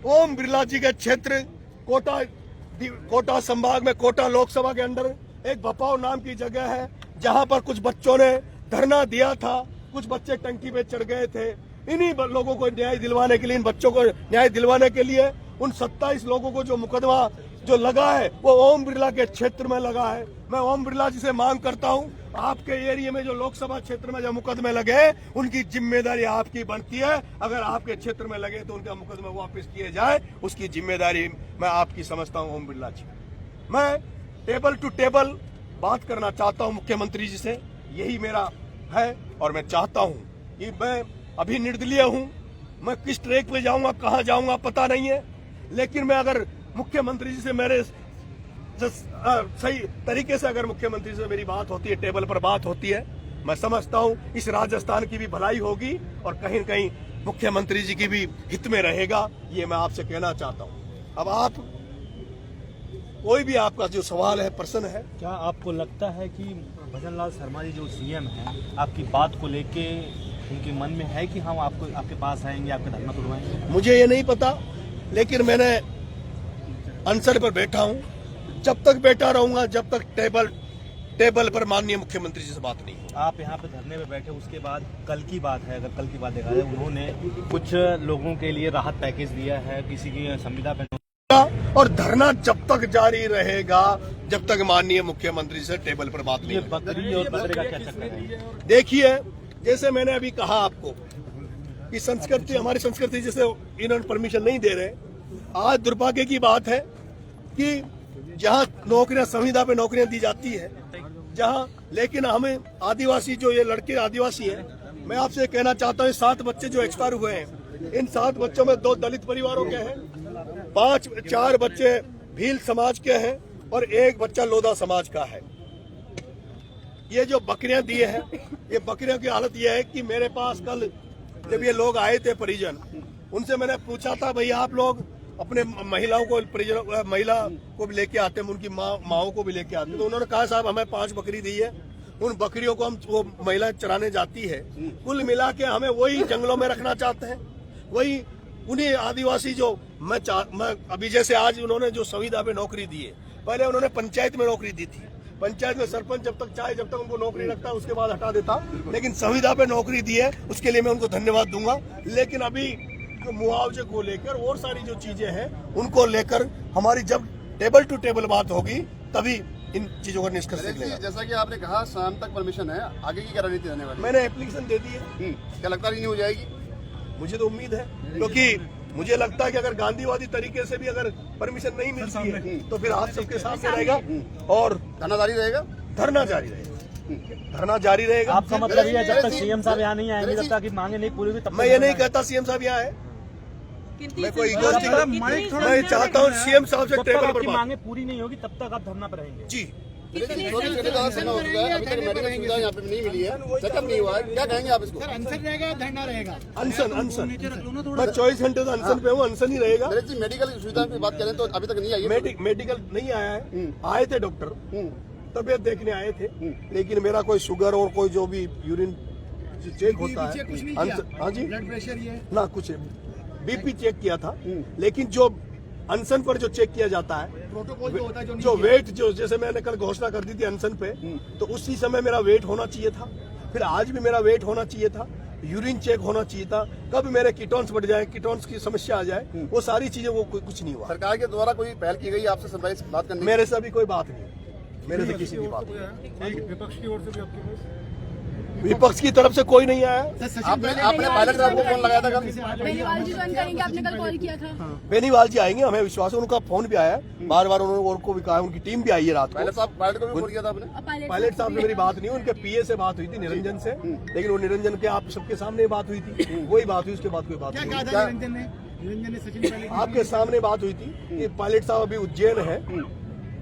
ओम बिरला जी के क्षेत्र कोटा संभाग में, कोटा लोकसभा के अंदर एक भपाव नाम की जगह है, जहां पर कुछ बच्चों ने धरना दिया था, कुछ बच्चे टंकी पे चढ़ गए थे। इन्हीं लोगों को न्याय दिलवाने के लिए, इन बच्चों को न्याय दिलवाने के लिए उन 27 लोगों को जो मुकदमा जो लगा है वो ओम बिरला के क्षेत्र में लगा है। मैं ओम बिरला जी से मांग करता हूं, आपके एरिया में जो लोकसभा क्षेत्र में जो मुकदमे लगे, उनकी जिम्मेदारी आपकी बनती है। अगर आपके क्षेत्र में लगे तो उनका मुकदमा वापस किए जाए, उसकी जिम्मेदारी मैं आपकी समझता हूं ओम बिरला जी। मैं टेबल टू टेबल बात करना चाहता हूं मुख्यमंत्री जी से, यही मेरा है। और मैं चाहता हूं कि मैं अभी निर्दलीय हूं, मैं किस ट्रैक पे जाऊंगा, कहां जाऊंगा पता नहीं है, लेकिन मैं अगर मुख्यमंत्री जी से मेरे सही तरीके से अगर मुख्यमंत्री से मेरी बात होती है, टेबल पर बात होती है, मैं समझता हूं इस राजस्थान की भी भलाई होगी और कहीं न कहीं मुख्यमंत्री जी की भी हित में रहेगा। ये मैं आपसे कहना चाहता हूं। अब आप कोई भी आपका जो सवाल है, प्रश्न है। क्या आपको लगता है कि भजन लाल शर्मा जी जो सीएम हैं, आपकी बात को लेके उनके मन में है कि हम आपके पास आएंगे, आपका धरना तोड़वाएंगे? मुझे ये नहीं पता, लेकिन मैंने अनशन पर बैठा हूं। जब तक बैठा रहूंगा जब तक टेबल पर माननीय मुख्यमंत्री जी से बात नहीं। आप यहाँ पे धरने पे बैठे, उसके बाद कल की बात है, अगर कल की बात देखा जाए, उन्होंने कुछ लोगों के लिए राहत पैकेज दिया है, किसी की संविदा पे, और धरना जब तक जारी रहेगा जब तक माननीय मुख्यमंत्री से टेबल पर बात नहीं। बकरी और बकरे का क्या चक्कर है? देखिए, जैसे मैंने अभी कहा आपको कि संस्कृति, हमारी संस्कृति जैसे इन्होंने परमिशन नहीं दे रहे। आज दुर्भाग्य की बात है कि जहां नौकरियां, संविदा पे नौकरियां दी जाती है, जहां, लेकिन हमें आदिवासी, जो ये लड़के आदिवासी हैं, मैं आपसे कहना चाहता हूं 7 बच्चे जो एक्सपायर हुए हैं, इन 7 बच्चों में 2 दलित परिवारों के हैं, 4 बच्चे भील समाज के हैं और 1 बच्चा लोधा समाज का है। ये जो बकरियां दिए हैं, ये बकरियों की हालत ये है कि मेरे पास कल जब ये लोग आए थे परिजन, उनसे मैंने पूछा था, भाई आप लोग अपने महिलाओं को, महिला को भी लेके आते हैं, उनकी माओं को भी लेके आते हैं, तो उन्होंने कहा साहब हमें 5 बकरी दी है, उन बकरियों को हम, वो महिला चराने जाती है, कुल मिला के हमें वही जंगलों में रखना चाहते हैं, वही उन्हीं आदिवासी जो मैं अभी जैसे आज उन्होंने जो संविदा पे नौकरी दी है, पहले उन्होंने पंचायत में नौकरी दी थी, पंचायत में सरपंच जब तक उनको नौकरी रखता उसके बाद हटा देता, लेकिन संविदा पे नौकरी दी है, उसके लिए मैं उनको धन्यवाद दूंगा। लेकिन अभी जो मुआवजे को लेकर और सारी जो चीजें हैं उनको लेकर हमारी जब टेबल टू टेबल बात होगी, तभी इन चीजों का निष्कर्ष निकलेगा। जैसा कि आपने कहा शाम तक परमिशन है, आगे की क्या रणनीति रहने वाली? मैंने एप्लीकेशन दे दी है। क्या लगता नहीं हो जाएगी? मुझे तो उम्मीद है, क्योंकि मुझे लगता है कि अगर गांधीवादी तरीके से भी अगर परमिशन नहीं मिलती है तो फिर हाथ सबके सामने रहेगा और धरना जारी रहेगा। धरना जारी रहेगा। धरना जारी रहेगा। आपका मतलब ये है जब तक सीएम साहब यहाँ नहीं आएंगे, जब तक की मांगे नहीं पूरी हुई, तब मैं ये नहीं कहता सीएम साहब यहाँ है, मैं कोई मैं चाहता हूँ सीएम साहब से जब तक टेबल पर आपकी बात। मांगे पूरी नहीं होगी तब तक आप धरना पर रहेंगे। जी 24 घंटे ज्यादा समय हो चुका है, अभी तक मेडिकल सुविधा यहाँ पे नहीं मिली है, चेकअप नहीं हुआ है, क्या कहेंगे आप इसको? अनशन रहेगा, धरना रहेगा। अनशन मैं 24 घंटे तो अनशन पे हूँ, अनशन ही रहेगा। नरेश जी, मेडिकल सुविधा की बात करें तो अभी तक नहीं आई है। मेडिकल नहीं आया है, आए थे डॉक्टर, तबियत देखने आए थे, लेकिन मेरा कोई शुगर और कोई जो भी यूरिन चेक होता है, हाँ जी, ब्लड प्रेशर ये ना कुछ बीपी चेक किया था, लेकिन जो अनशन पर जो चेक किया जाता है, प्रोटोकॉल जो होता है, जो वेट जो जैसे मैंने कल घोषणा कर दी थी अनशन पे, तो उसी समय मेरा वेट होना चाहिए था, फिर आज भी मेरा वेट होना चाहिए था, यूरिन चेक होना चाहिए था, कब मेरे कीटोन्स बढ़ जाए, कीटोन्स की समस्या आ जाए, वो सारी चीजें वो कुछ नहीं हुआ। सरकार के द्वारा कोई पहल की गई आपसे सरप्राइज बात करने की? मेरे से अभी कोई बात नहीं, मेरे से किसी की बात नहीं। विपक्ष की ओर से भी आपके पास विपक्ष की तरफ से कोई नहीं आया। आपने पायलट साहब को फोन लगाया था कल? बेनीवाल जी ज्वाइन करेंगे, आपने कल कॉल किया था। बेनीवाल जी आएंगे, हमें विश्वास है, उनका फोन भी आया है, बार बार उन्होंने और को भी कहा, उनकी टीम भी आई है रात को। पायलट को भी फोन किया था आपने? पायलट साहब से मेरी बात नहीं हुई, उनके पीए से बात हुई थी निरंजन से, लेकिन वो निरंजन के आप सबके सामने बात हुई थी, वही बात हुई, उसके बाद कोई बात नहीं। निरंजन ने सचिन पहले आपके सामने बात हुई थी कि पायलट साहब अभी उज्जैन है,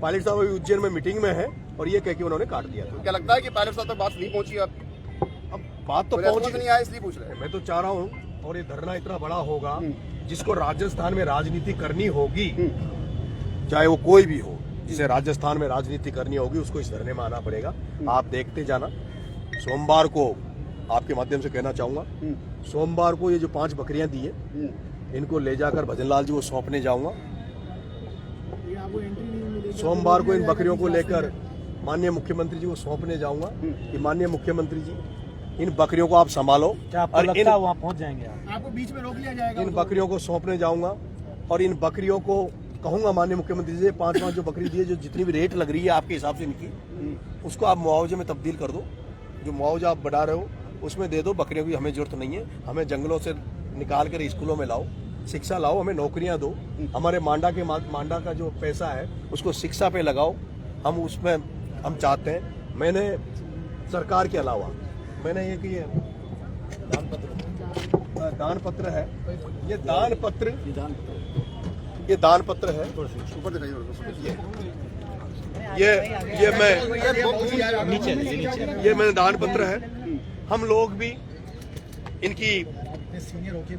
पायलट साहब अभी उज्जैन में मीटिंग में है, और ये कह के उन्होंने काट दिया था। क्या लगता है कि पायलट साहब तक बात नहीं पहुंची आपकी? अब बात तो पहुंच पहुंची नहीं आया, इसलिए पूछ रहे हैं। मैं तो चाह रहा हूँ, और ये धरना इतना बड़ा होगा जिसको राजस्थान में राजनीति करनी होगी, चाहे वो कोई भी हो, जिसे राजस्थान में राजनीति करनी होगी, उसको इस धरने में आना पड़ेगा। आप देखते जाना, सोमवार को आपके माध्यम से कहना चाहूंगा, सोमवार को ये जो 5 बकरियां दी है, इनको ले जाकर भजनलाल जी को सौंपने जाऊंगा। सोमवार को इन बकरियों को लेकर माननीय मुख्यमंत्री जी को सौंपने जाऊंगा कि माननीय मुख्यमंत्री जी, इन बकरियों को आप संभालो, क्या आपको लगता है वहाँ पहुँच जाएंगे आप? आपको बीच में रोक लिया जाएगा? इन बकरियों को सौंपने जाऊंगा और इन बकरियों को कहूंगा माननीय मुख्यमंत्री जी से 5 जो बकरी दी है, जो जितनी भी रेट लग रही है आपके हिसाब से इनकी, उसको आप मुआवजे में तब्दील कर दो। जो मुआवजा आप बढ़ा रहे हो उसमें दे दो। बकरियों की हमें जरूरत नहीं है, हमें जंगलों से निकाल कर स्कूलों में लाओ, शिक्षा लाओ, हमें नौकरियां दो। हमारे मांडा का जो पैसा है उसको शिक्षा पे लगाओ, हम उसमें हम चाहते हैं। मैंने सरकार के अलावा मैंने ये कि दान पत्र है, ये दान पत्र है, ऊपर दिखाइए। ये मैंने दान पत्र है। हम लोग भी इनकी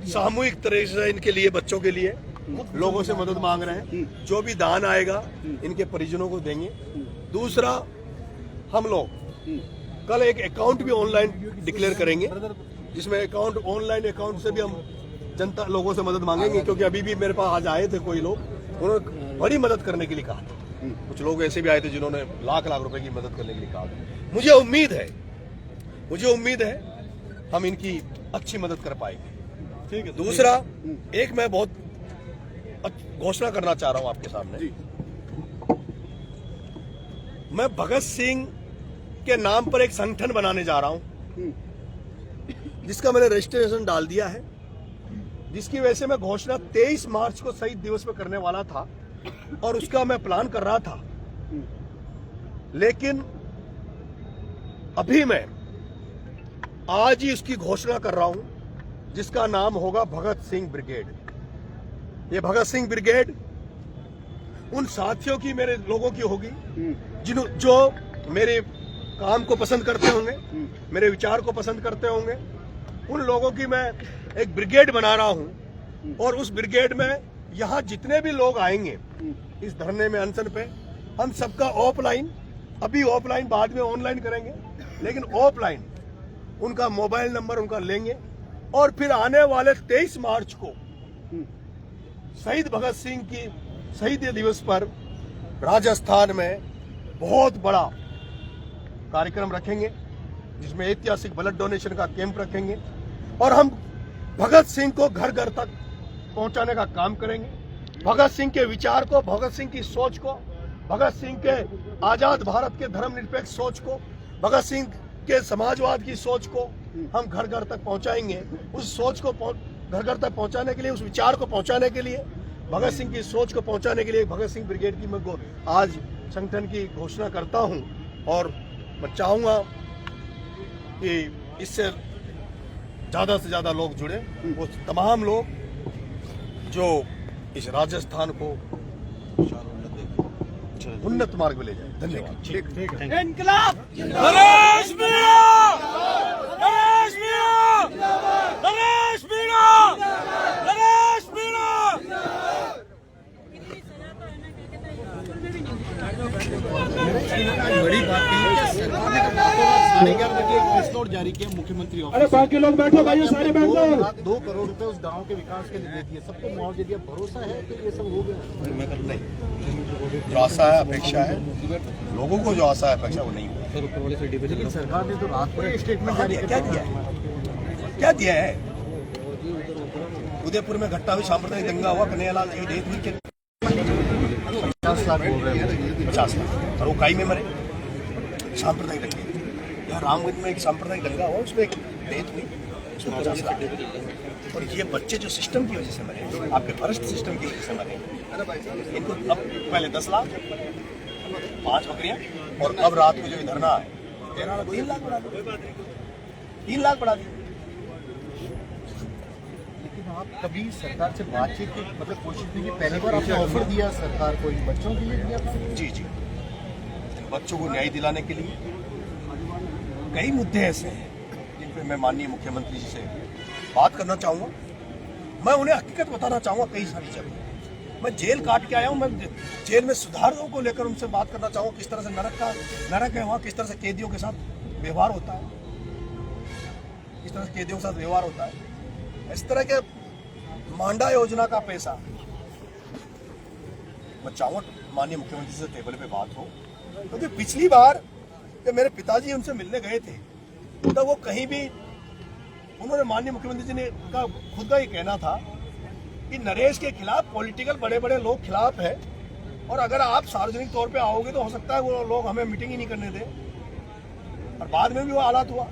सामूहिक तरह से इनके लिए, बच्चों के लिए लोगों से मदद मांग रहे हैं। जो भी दान आएगा इनके परिजनों को देंगे। दूसरा, हम लोग कल एक अकाउंट भी ऑनलाइन डिक्लेयर करेंगे, जिसमें ऑनलाइन अकाउंट से भी हम जनता लोगों से मदद मांगेंगे, क्योंकि अभी भी मेरे पास आज आए थे कोई लोग, उन्होंने बड़ी मदद करने के लिए कहा था। कुछ लोग ऐसे भी आए थे जिन्होंने लाख रुपए की मदद करने के लिए कहा था। मुझे उम्मीद है हम इनकी अच्छी मदद कर पाएंगे। ठीक है। दूसरा, एक मैं बहुत घोषणा करना चाह रहा हूं आपके सामने। मैं भगत सिंह के नाम पर एक संगठन बनाने जा रहा हूं, जिसका मैंने रजिस्ट्रेशन डाल दिया है, जिसकी वजह से मैं घोषणा 23 मार्च को शहीद दिवस में करने वाला था और उसका मैं प्लान कर रहा था। लेकिन अभी मैं आज ही उसकी घोषणा कर रहा हूं, जिसका नाम होगा भगत सिंह ब्रिगेड। ये भगत सिंह ब्रिगेड उन साथियों की, मेरे लोगों की होगी जो मेरे काम को पसंद करते होंगे, मेरे विचार को पसंद करते होंगे। उन लोगों की मैं एक ब्रिगेड बना रहा हूं, और उस ब्रिगेड में यहां जितने भी लोग आएंगे इस धरने में, अनशन पे, हम सबका ऑफलाइन, अभी ऑफलाइन, बाद में ऑनलाइन करेंगे, लेकिन ऑफलाइन उनका मोबाइल नंबर उनका लेंगे, और फिर आने वाले 23 मार्च को शहीद भगत सिंह की शहीदी दिवस पर राजस्थान में बहुत बड़ा कार्यक्रम रखेंगे, जिसमें ऐतिहासिक ब्लड डोनेशन का कैंप रखेंगे, और हम भगत सिंह को घर घर तक पहुंचाने का काम करेंगे। भगत सिंह के विचार को, भगत सिंह की सोच को भगत सिंह के आजाद भारत के धर्मनिरपेक्ष सोच को, भगत सिंह के समाजवाद की सोच को हम घर घर तक पहुंचाएंगे। उस सोच को घर घर तक पहुंचाने के लिए, उस विचार को पहुंचाने के लिए, भगत सिंह की सोच को पहुंचाने के लिए भगत सिंह ब्रिगेड की मैं आज संगठन की घोषणा करता हूं। और मैं चाहूंगा कि इससे ज्यादा से ज्यादा लोग जुड़े, वो तमाम लोग जो इस राजस्थान को उन्नत मार्ग में ले जाए। धन्यवाद। इनकलाब नरेश मीणा! नरेश मीणा! नरेश मीणा! नरेश मीणा! बड़ी बात है कि सरकार ने 11:30 बजे एक प्रेस नोट जारी किया मुख्यमंत्री ऑफिस। अरे बाकी लोग बैठो भाई, सारे बैठो। 2 करोड़ रुपए उस गांव के विकास के लिए दे दिए, सबको मुआवजे दिया। भरोसा है कि ये सब हो गया? जो आशा है, अपेक्षा है, लोगों को जो आशा है, अपेक्षा वो नहीं हुआ। लेकिन सरकार ने तो रात को एक स्टेटमेंट जारी क्या दिया है? क्या दिया है? उदयपुर में घटना हुई, सांप्रदायिक दंगा हुआ, कन्हैयालाल की डेथ हुई, 50 लाख बोल रहे हैं। 50 लाख, और वो काई में मरे, सांप्रदायिक दंगे। यहाँ रामगंज में एक सांप्रदायिक दंगा हुआ, उसमें एक डेथ हुई, उसमें 50 लाख। और ये बच्चे जो सिस्टम की वजह से मरे, आपके भ्रष्ट सिस्टम की वजह से मरे, इनको अब पहले 10 लाख, 5 बकरियां, और अब रात को जो धरना है 3 लाख बढ़ा दिया, 3 लाख बढ़ा दिया। लेकिन आप कभी सरकार से बातचीत की मतलब कोशिश की कि पहली बार आपने ऑफर दिया सरकार को इन बच्चों के लिए दिया? जी जी, बच्चों को न्याय दिलाने के लिए कई मुद्दे ऐसे हैं जिन पे मैं माननीय मुख्यमंत्री जी से बात करना चाहूँगा। मैं उन्हें हकीकत बताना चाहूँगा कई सारी जगह। मैं जेल काट के आया हूँ, मैं जेल में सुधारों को लेकर उनसे बात करना चाहूँगा। किस तरह से नरक है वहाँ, किस तरह से कैदियों के साथ व्यवहार होता है, किस तरह से कैदियों के साथ व्यवहार होता है। इस तरह के मांडा योजना का पैसा मैं चाहूँगा माननीय मुख्यमंत्री से टेबल पे बात हो, क्योंकि पिछली बार जब मेरे पिताजी उनसे मिलने गए थे तो वो कहीं भी उन्होंने माननीय मुख्यमंत्री जी ने का खुद का ही कहना था कि नरेश के खिलाफ पॉलिटिकल बड़े बड़े लोग खिलाफ है, और अगर आप सार्वजनिक तौर पे आओगे तो हो सकता है वो लोग हमें मीटिंग ही नहीं करने दें। और बाद में भी वो हालात हुआ।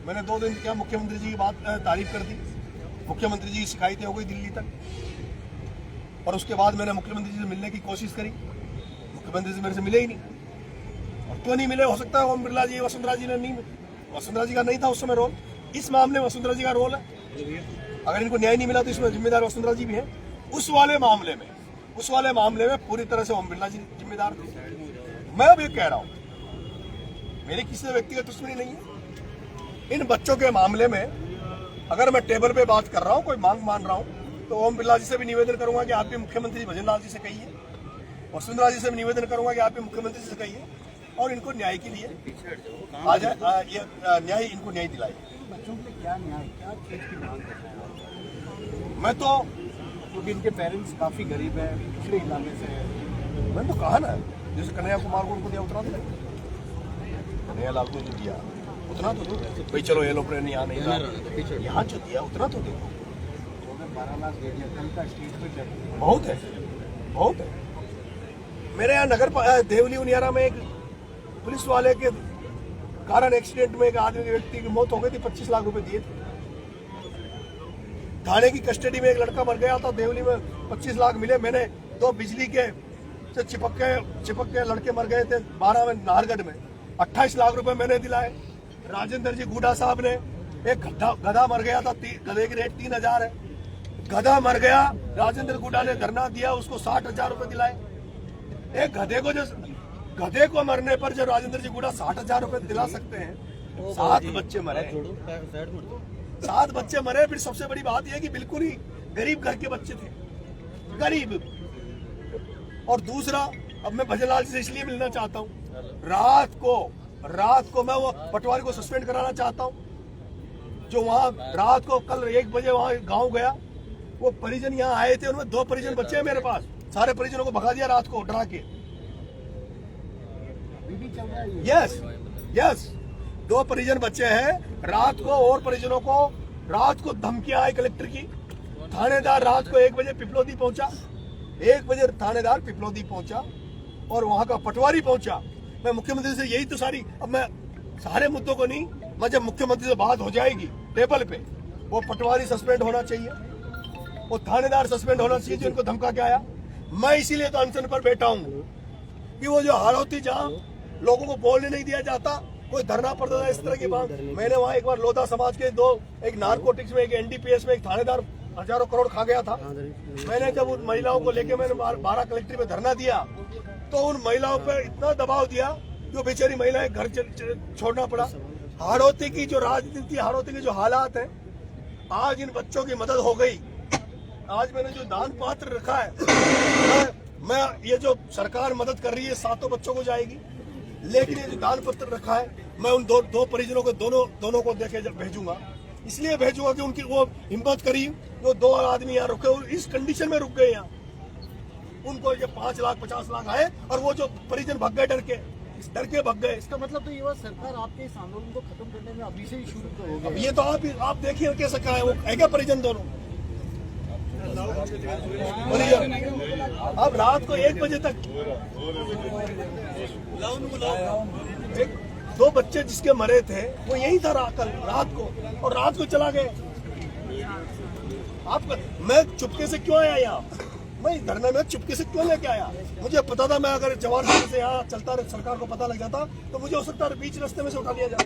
मैंने 2 दिन क्या मुख्यमंत्री जी की बात तारीफ कर दी, मुख्यमंत्री जी की शिकायतें हो गई दिल्ली तक, और उसके बाद मैंने मुख्यमंत्री जी से मिलने की कोशिश करी, मुख्यमंत्री जी मेरे से मिले ही नहीं। और क्यों नहीं मिले? हो सकता है ओम बिरला जी, वसुंधरा जी ने नहीं, वसुंधरा जी का नहीं था उस समय रोल। इस मामले में वसुंधरा जी का रोल है। अगर इनको न्याय नहीं मिला तो इसमें जिम्मेदार वसुंधरा जी भी है। उस वाले मामले में पूरी तरह से ओम बिरला जी जिम्मेदार थे। मैं अब ये कह रहा हूं, मेरी किसी से व्यक्तिगत दुश्मनी नहीं है। इन बच्चों के मामले में अगर मैं टेबल पे बात कर रहा हूं, कोई मांग मान रहा हूं, तो ओम बिरला जी से भी निवेदन करूंगा कि आप भी मुख्यमंत्री भजन लाल जी से कहिए, वसुंधरा जी से भी निवेदन करूंगा कि आप भी मुख्यमंत्री से कहिए, और इनको न्याय के लिए आ जाए, ये न्याय, इनको न्याय दिलाए। बच्चों के लिए क्या न्याय, क्या चीज की मांग कर रहे हैं? मैं तो, क्योंकि इनके पेरेंट्स काफी गरीब है, पिछड़े इलाके से है। मैंने तो कहा ना, जैसे कन्हैया कुमार को उनको दिया उतना तो कन्हैया लाल को जो दिया उतना तो दो भाई। चलो एलोप्लेन यहाँ नहीं था, यहाँ जो दिया उतना तो दो। 12 लाख दे दिया, कल का स्टेटमेंट बहुत है, बहुत है। मेरे यहाँ नगर देवली उनियारा में एक पुलिस वाले के कारण एक्सीडेंट में एक आदमी के व्यक्ति की मौत हो गई थी, 25 लाख रुपए दिए थे। थाने की कस्टडी में एक लड़का मर गया था, देवली में 25 लाख मिले। मैंने 2 बिजली के से चिपक के लड़के मर गए थे 12 में नाहरगढ़ में, 28 लाख रुपए मैंने दिलाए। राजेंद्र जी गुडा साहब ने, एक गधा मर गया था, गधे की रेट 3000 है, गधा मर गया, राजेंद्र गुडा ने धरना दिया, उसको 60,000 रुपए दिलाए। एक गधे को मरने पर जब राजेंद्र जी गुडा 60,000 रुपए दिला सकते हैं, 7 बच्चे मरे, 7 बच्चे मरे। फिर सबसे बड़ी बात यह कि बिल्कुल ही गरीब घर के बच्चे थे, गरीब। और दूसरा, अब मैं भजन लाल जी से इसलिए मिलना चाहता हूँ, रात को मैं वो पटवारी को सस्पेंड कराना चाहता हूँ, जो वहाँ रात को कल 1 बजे वहाँ गाँव गया। वो परिजन यहाँ आए थे, उनमें 2 परिजन बच्चे हैं मेरे पास, सारे परिजनों को भगा दिया रात को डरा के। यस, 2 परिजन बच्चे हैं रात को, और परिजनों को रात को धमकियां आई कलेक्टर की। थानेदार रात को 1 बजे पिपलोदी पहुंचा, 1 बजे थानेदार पिपलोदी पहुंचा, और वहां का पटवारी पहुंचा। मैं मुख्यमंत्री से यही तो अब मैं सारे मुद्दों को नहीं, मैं जब मुख्यमंत्री से बात हो जाएगी टेबल पे, वो पटवारी सस्पेंड होना चाहिए, वो थानेदार सस्पेंड होना चाहिए जिनको धमका के आया। मैं इसीलिए तो अनशन पर बैठा हूँ कि वो जो हाड़ौती जहाँ लोगों को बोलने नहीं दिया जाता, कोई धरना पड़ता था इस तरह की बात। मैंने वहाँ एक बार लोधा समाज के एक नारकोटिक्स में, एक एनडीपीएस में एक थानेदार हजारों करोड़ खा गया था। मैंने जब उन महिलाओं को लेके मैंने 12 कलेक्ट्री में धरना दिया तो उन महिलाओं पर इतना दबाव दिया जो बेचारी महिलाएं घर छोड़ना पड़ा। हाड़ौती की जो राजनीति, हाड़ौती के जो हालात है, आज इन बच्चों की मदद हो गई। आज मैंने जो दान पात्र रखा है, मैं ये जो सरकार मदद कर रही है 7 बच्चों को जाएगी, लेकिन ये जो दान पत्र रखा है मैं उन दो परिजनों को दोनों को देके भेजूंगा। इसलिए भेजूंगा कि उनकी वो हिम्मत करी, जो 2 आदमी यहाँ रुके और इस कंडीशन में रुक गए यहाँ, उनको ये 5 लाख 50 लाख आए और वो जो परिजन भग गए डर के भग गए। इसका मतलब तो ये हुआ सरकार आपके इस आंदोलन को खत्म करने में अभी से ही शुरू तो होगी। अब ये तो आप देखिए कैसे कहा है, वो है क्या परिजन दोनों। अब रात को 1 बजे तक 2 बच्चे जिसके मरे थे वो यही था कल रात को, और रात को चला गए। मैं चुपके से क्यों आया यहाँ? मैं इस धरने में चुपके से क्यों लेके आया? मुझे पता था मैं अगर जवान से यहाँ चलता सरकार को पता लग जाता तो मुझे हो सकता है बीच रास्ते में से उठा लिया जाता।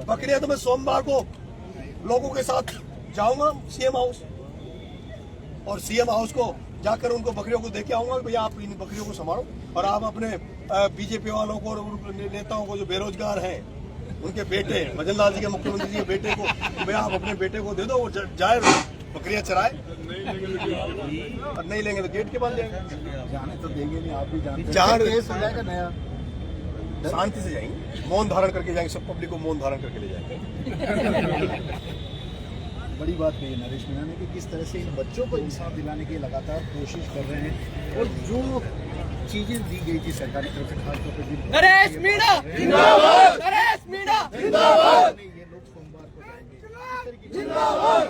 बकरियां तो मैं सोमवार को लोगों के साथ जाऊंगा सीएम हाउस, और सीएम हाउस को जाकर उनको बकरियों को देके आऊंगा। भैया आप इन बकरियों को संभालो, और आप अपने बीजेपी वालों को और नेताओं को जो बेरोजगार हैं, उनके बेटे भजन लाल जी के, मुख्यमंत्री जी के बेटे को, भैया आप अपने बेटे को दे दो, वो जाए बकरियां चराए, और नहीं लेंगे तो गेट के बंद देंगे। जाने तो देंगे नहीं, आप भी जानते जहाँ केस हो जाएगा नया। शांति से जाएंगे, मौन धारण करके जाएंगे, सब पब्लिक को मौन धारण करके ले जाएंगे। बड़ी बात कही नरेश मीणा ने कि किस तरह से इन बच्चों को इंसाफ दिलाने की लगातार कोशिश कर रहे हैं, और जो चीजें दी गई थी सरकारी तरफ से खासतौर पर नरेश मीणा जिंदाबाद, नरेश मीणा जिंदाबाद, ये लोग सोमवार को जाएंगे जिंदाबाद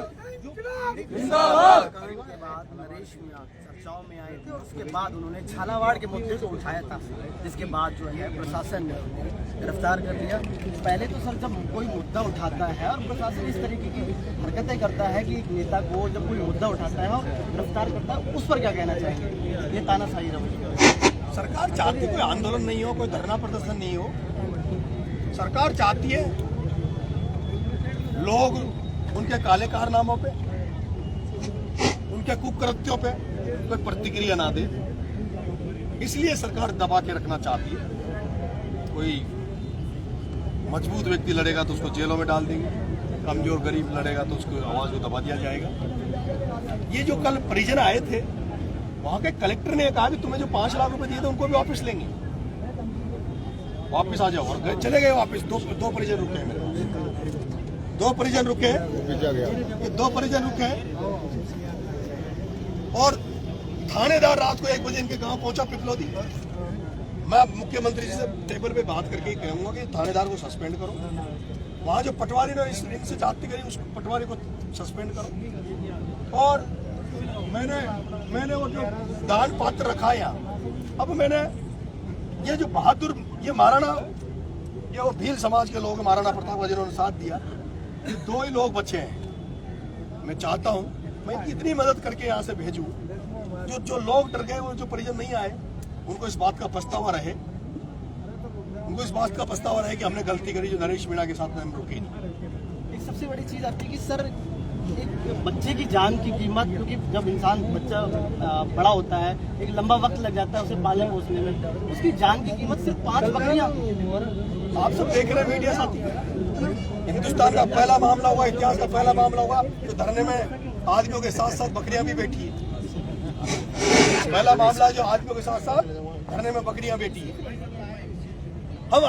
जिंदाबाद के बाद नरेश मीणा चर्चाओं में आए थे, उसके बाद उन्होंने झालावाड़ के मुद्दे को उठाया था, जिसके बाद जो है प्रशासन ने उन्हें गिरफ्तार कर लिया। पहले तो सर जब कोई मुद्दा उठाता है और प्रशासन इस तरीके की हरकतें करता है कि एक नेता को जब कोई मुद्दा उठाता है और गिरफ्तार करता है, उस पर क्या कहना चाहेंगे? ये तानाशाही रवैया सरकार चाहती है कोई आंदोलन नहीं हो, कोई धरना प्रदर्शन नहीं हो। सरकार चाहती है लोग उनके काले कारनामों पे, उनके कुकृत्यों पे कोई प्रतिक्रिया ना दे, इसलिए सरकार दबा के रखना चाहती है। कोई मजबूत व्यक्ति लड़ेगा तो उसको जेलों में डाल देंगे, कमजोर गरीब लड़ेगा तो उसको आवाज को दबा दिया जाएगा। ये जो कल परिजन आए थे, वहां के कलेक्टर ने कहा कि तुम्हें जो 5 लाख रुपए दिए थे उनको भी वापस लेंगे, वापस आ जाओ, और चले गए वापस। दो परिजन रुके हैं मेरे, 2 परिजन रुके हैं, ये 2 परिजन रुके हैं, और थानेदार रात को 1 बजे इनके गांव पहुंचा पिपलौदी। मैं मुख्यमंत्री जी से टेबल पे बात करके कहूंगा कि थानेदार को सस्पेंड करो, वहां जो पटवारी ने इनसे जाति करी उस पटवारी को सस्पेंड करो, और मैंने वो जो दान पात्र रखा यहाँ, अब मैंने ये जो बहादुर, ये महाराणा, ये वो भील समाज के लोग महाराणा प्रताप का जिन्होंने साथ दिया, ये 2 ही लोग बचे हैं। मैं चाहता हूँ मैं इतनी मदद करके यहाँ से भेजूं, जो लोग डर गए, वो जो परिजन नहीं आए, उनको इस बात का पछतावा रहे, उनको इस बात का पछतावा रहे कि हमने गलती करी, जो नरेश मीणा के साथ में हम रुके नहीं। एक सबसे बड़ी चीज आती है कि सर एक बच्चे की जान की कीमत, क्योंकि जब इंसान बच्चा बड़ा होता है एक लंबा वक्त लग जाता है उसे पालने पोसने में, उसकी जान की कीमत सिर्फ 5 बकरियां। आप सब देख रहे हैं मीडिया साथी, हिंदुस्तान का पहला मामला हुआ, इतिहास का पहला मामला हुआ जो धरने में आदमियों के साथ साथ बकरियां भी बैठी है। पहला मामला जो आदमियों के साथ साथ धरने में बकरियां बैठी है। हम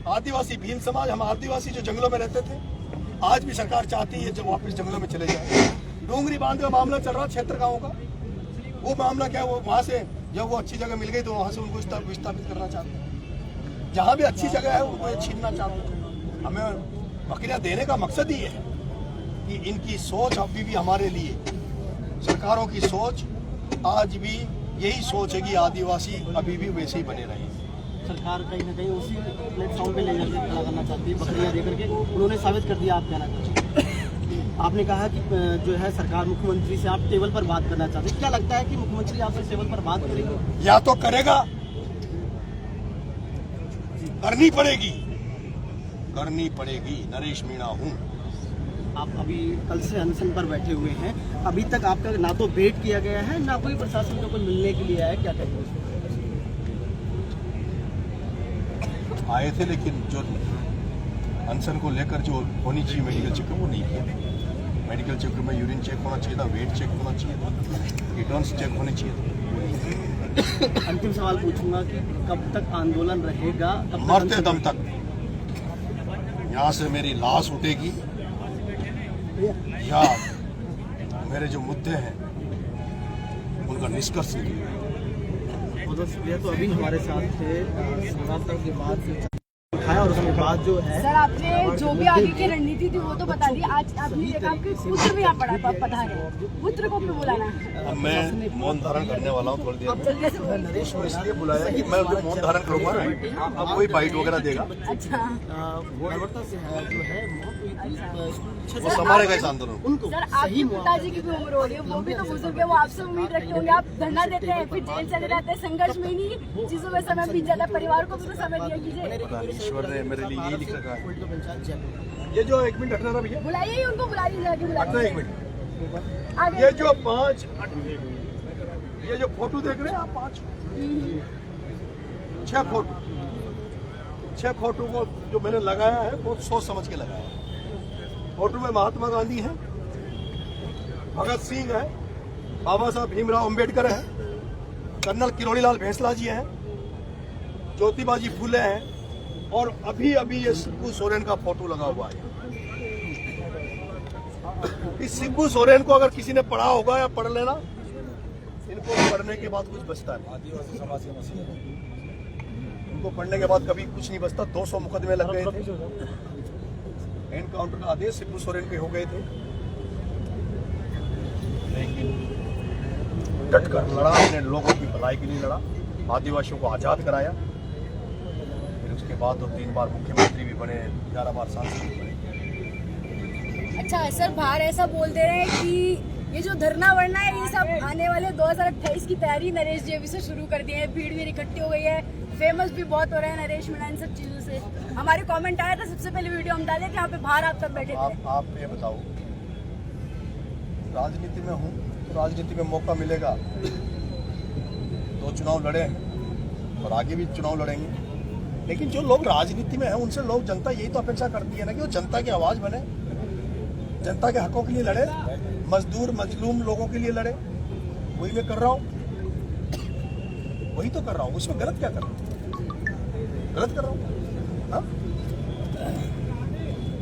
आदिवासी भील समाज, हम आदिवासी जो जंगलों में रहते थे, आज भी सरकार चाहती है जब वापस जंगलों में चले जाए। डोंगरी बांध का मामला चल रहा क्षेत्र गाँव का, वो मामला क्या, वो वहां से जब वो अच्छी जगह मिल गई तो वहां से उनको विस्थापित करना चाहते हैं। जहां भी अच्छी जगह है उनको ये छीनना चाहते हैं। हमें बकरियां देने का मकसद ही है कि इनकी सोच अभी भी हमारे लिए सरकारों की सोच आज भी यही सोच है कि आदिवासी अभी भी वैसे ही बने रहे। सरकार कहीं ना कहीं उसी प्लेटफॉर्म पे ले जाकर खड़ा करना चाहती है, बकरियां देकर के उन्होंने साबित कर दिया। आप कहना चाहते हैं, आपने कहा कि जो है सरकार मुख्यमंत्री से आप टेबल पर बात करना चाहते हैं, क्या लगता है कि मुख्यमंत्री आपसे टेबल पर बात करेंगे? या तो करेगा, करनी पड़ेगी। नरेश मीणा हूँ। आप अभी कल से अनशन पर बैठे हुए हैं, अभी तक आपका ना तो वेट किया गया है ना कोई प्रशासन को कोई मिलने के लिए आया, क्या कहेंगे? आए थे, लेकिन जो अनशन को लेकर जो होनी चाहिए मेडिकल चेकअप वो नहीं किया। मेडिकल चेकअप में यूरिन चेक होना चाहिए था, वेट चेक होना चाहिए था, रिटर्न्स चेक होने चाहिए थे। अंतिम सवाल पूछूंगा कि कब तक आंदोलन रहेगा? मरते दम तक। यहाँ से मेरी लाश उठेगी या मेरे जो मुद्दे हैं उनका निष्कर्ष निकलेगा। बहुत शुक्रिया। तो अभी हमारे साथ थे संवाददाता के बाद उठाया और उसके बाद जो है सर आपने जो भी आगे की रणनीति थी वो तो बता दी। आज अभी देखा आपके पुत्र भी यहाँ पधारे, पुत्र को क्यों बुलाना है? अब मैं मौन धारण करने वाला हूँ थोड़ी देर में। जल्दी से नरेश को इसलिए बुलाया कि मैं जो मौन धारण करूंगा ना, अब कोई बाइट वगैरह देगा, अच्छा बर्बरता से है जो है वो संभालेगा इस आंदोलन। उनको सर आपके पिताजी की भी उम्र हो रही है, वो भी तो बुजुर्ग है, वो आपसे उम्मीद रखते होंगे। आप धरना देते हैं फिर जेल चले जाते हैं, संघर्ष में नहीं चीजों में समय बीत जाता है, परिवार को भी तो समय दिया कीजिए। ईश्वर ने मेरे लिए यही लिख रखा है। पंचायत ये जो 1 मिनट हटना ना भैया, बुलाइए ही उनको, बुलाइए जाके हटना बुलाइए 1 मिनट। आगे। ये जो 5 ये जो फोटो देख रहे हैं आप, 5 6 फोटो को जो मैंने लगाया है वो सोच समझ के लगाया है। फोटो में महात्मा गांधी है, भगत सिंह है, बाबा साहब भीमराव अंबेडकर है, कर्नल किरोड़ीलाल भैंसला जी हैं, ज्योतिबा जी फुले हैं, और अभी अभी ये शिबू सोरेन का फोटो लगा हुआ है। इस शिबू सोरेन को अगर किसी ने पढ़ा होगा या पढ़ लेना, इनको पढ़ने के बाद कुछ बचता है। आदिवासी समाज के मसीहा, इनको पढ़ने के बाद कभी कुछ नहीं बचता। 200 मुकदमे लग गए थे, एनकाउंटर का आदेश शिबू सोरेन के हो गए थे, लेकिन डटकर लड़ा, अपने लोगों की भलाई के लिए लड़ा, आदिवासियों को आजाद कराया। फिर उसके बाद तो 3 बार मुख्यमंत्री भी बने, 11 बार सांसद भी बने। अच्छा सर, बाहर ऐसा बोल दे रहे हैं कि ये जो धरना वरना है ये सब आने वाले 2028 की तैयारी नरेश जी अभी से शुरू कर दी है, भीड़ भी इकट्ठी हो गई है, फेमस भी बहुत हो रहे हैं नरेश मीणा इन सब चीजों से। हमारे कमेंट आया था, सबसे पहले वीडियो हम डाले थे, यहाँ पे बाहर आप तब बैठे थे। आप ये बताओ, राजनीति में हूँ तो राजनीति में मौका मिलेगा तो चुनाव लड़े और आगे भी चुनाव लड़ेंगे। लेकिन जो लोग राजनीति में हैं उनसे लोग, जनता यही तो अपेक्षा करती है ना कि वो जनता की आवाज बने, जनता के हकों के लिए लड़े, मजदूर मजलूम लोगों के लिए लड़े। वही मैं कर रहा हूँ, वही तो कर रहा हूँ। उसमें गलत क्या कर रहा हूँ? गलत कर रहा हूँ? हाँ?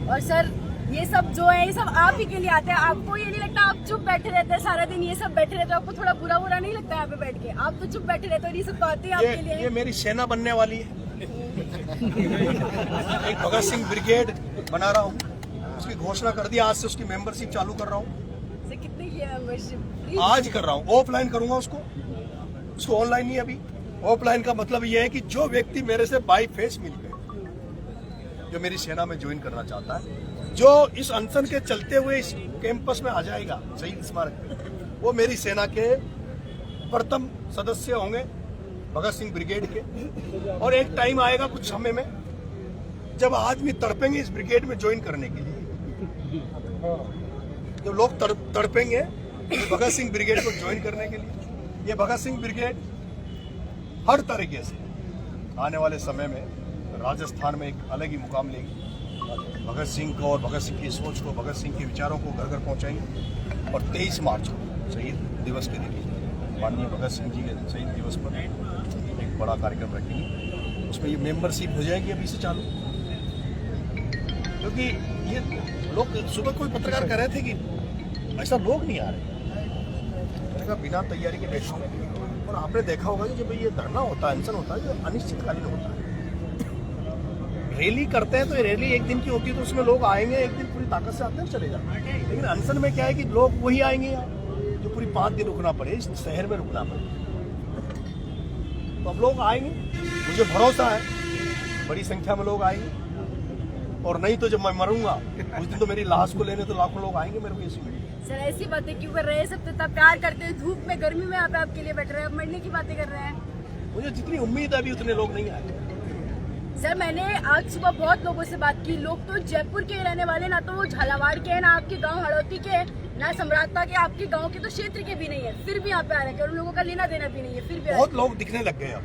और सर ये सब जो है ये सब आप ही के लिए आते हैं, आपको ये नहीं लगता आप चुप बैठे रहते हैं सारा दिन, ये सब बैठे रहते हैं, आपको थोड़ा बुरा बुरा नहीं लगता यहाँ पे बैठ के? आप तो चुप बैठे रहते हो, ये सब तो आते हैं आपके लिए। ये मेरी सेना बनने वाली है। एक भगत सिंह ब्रिगेड बना रहा हूँ, उसकी घोषणा कर दी, आज से उसकी मेंबरशिप चालू कर रहा हूँ। कितने की है मेंबरशिप? आज कर रहा हूँ, ऑफलाइन करूंगा उसको ऑनलाइन नहीं। अभी ऑफलाइन का मतलब ये है कि जो व्यक्ति मेरे से बाई फेस मिल गए, जो मेरी सेना में ज्वाइन करना चाहता है, जो इस अनशन के चलते हुए इस कैंपस में आ जाएगा शहीद स्मारक, वो मेरी सेना के प्रथम सदस्य होंगे, भगत सिंह ब्रिगेड के। और एक टाइम आएगा कुछ समय में जब आदमी तड़पेंगे इस ब्रिगेड में ज्वाइन करने के लिए, जब लोग तड़पेंगे भगत सिंह ब्रिगेड को ज्वाइन करने के लिए। ये भगत सिंह ब्रिगेड हर तरीके से आने वाले समय में राजस्थान में एक अलग ही मुकाम लेगी। भगत सिंह को और भगत सिंह की सोच को, भगत सिंह के विचारों को घर घर पहुंचाएंगे। और 23 मार्च को शहीद दिवस के दिन माननीय भगत सिंह जी के शहीद दिवस पर एक बड़ा कार्यक्रम रखेंगे। उसमें ये मेंबरशिप हो जाएगी अभी से चालू, क्योंकि ये लोग सुबह कोई पत्रकार कह रहे थे कि ऐसा लोग नहीं आ रहे, मैंने कहा बिना तैयारी के बैठा हूँ। और आपने देखा होगा कि जब ये धरना होता है, अनशन होता है, जो अनिश्चितकालीन होता है। रैली करते हैं तो ये रैली एक दिन की होती है, तो उसमें लोग आएंगे, एक दिन पूरी ताकत से आते हैं, चले जाते हैं। लेकिन अनशन में क्या है कि लोग वही आएंगे यहाँ जो पूरी 5 दिन रुकना पड़े, इस शहर में रुकना पड़े, तो अब लोग आएंगे, मुझे भरोसा है बड़ी संख्या में लोग आएंगे। और नहीं तो जब मैं मरूंगा उस दिन तो मेरी लाश को लेने तो लाखों लोग आएंगे मेरे को ये सुनिए। सर ऐसी बातें क्यों कर रहे हैं? सब तो इतना प्यार करते हैं, धूप में गर्मी में यहाँ पे आपके लिए बैठ रहे हैं, अब मरने की बातें कर रहे हैं। मुझे जितनी उम्मीद है अभी उतने लोग नहीं आए। सर मैंने आज सुबह बहुत लोगों से बात की, लोग तो जयपुर के रहने वाले, ना तो वो झालावाड़ के हैं, ना आपके गांव हड़ौती के, ना सम्राटता के, आपके गांव के तो क्षेत्र के भी नहीं है, फिर भी यहाँ पे आ रहे हैं और उन लोगों का लेना देना भी नहीं है, फिर भी बहुत लोग दिखने लग गए, अब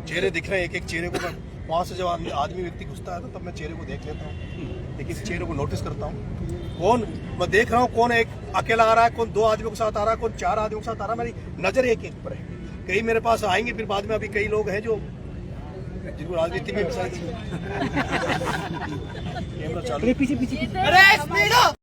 चेहरे दिख रहे हैं, एक एक चेहरे को मैं वहां से जब आदमी व्यक्ति घुसता है तो तब मैं चेहरे को देख लेता हूँ, एक एक चेहरे को नोटिस करता हूँ, कौन मैं देख रहा हूँ, कौन एक अकेला आ रहा है, कौन 2 आदमियों के साथ आ रहा है, कौन 4 आदमियों के साथ आ रहा है, मेरी नजर एक एक पर है। कई मेरे पास आएंगे फिर बाद में, अभी कई लोग हैं जो जिनको राजनीति में कैमरा चालू पीछे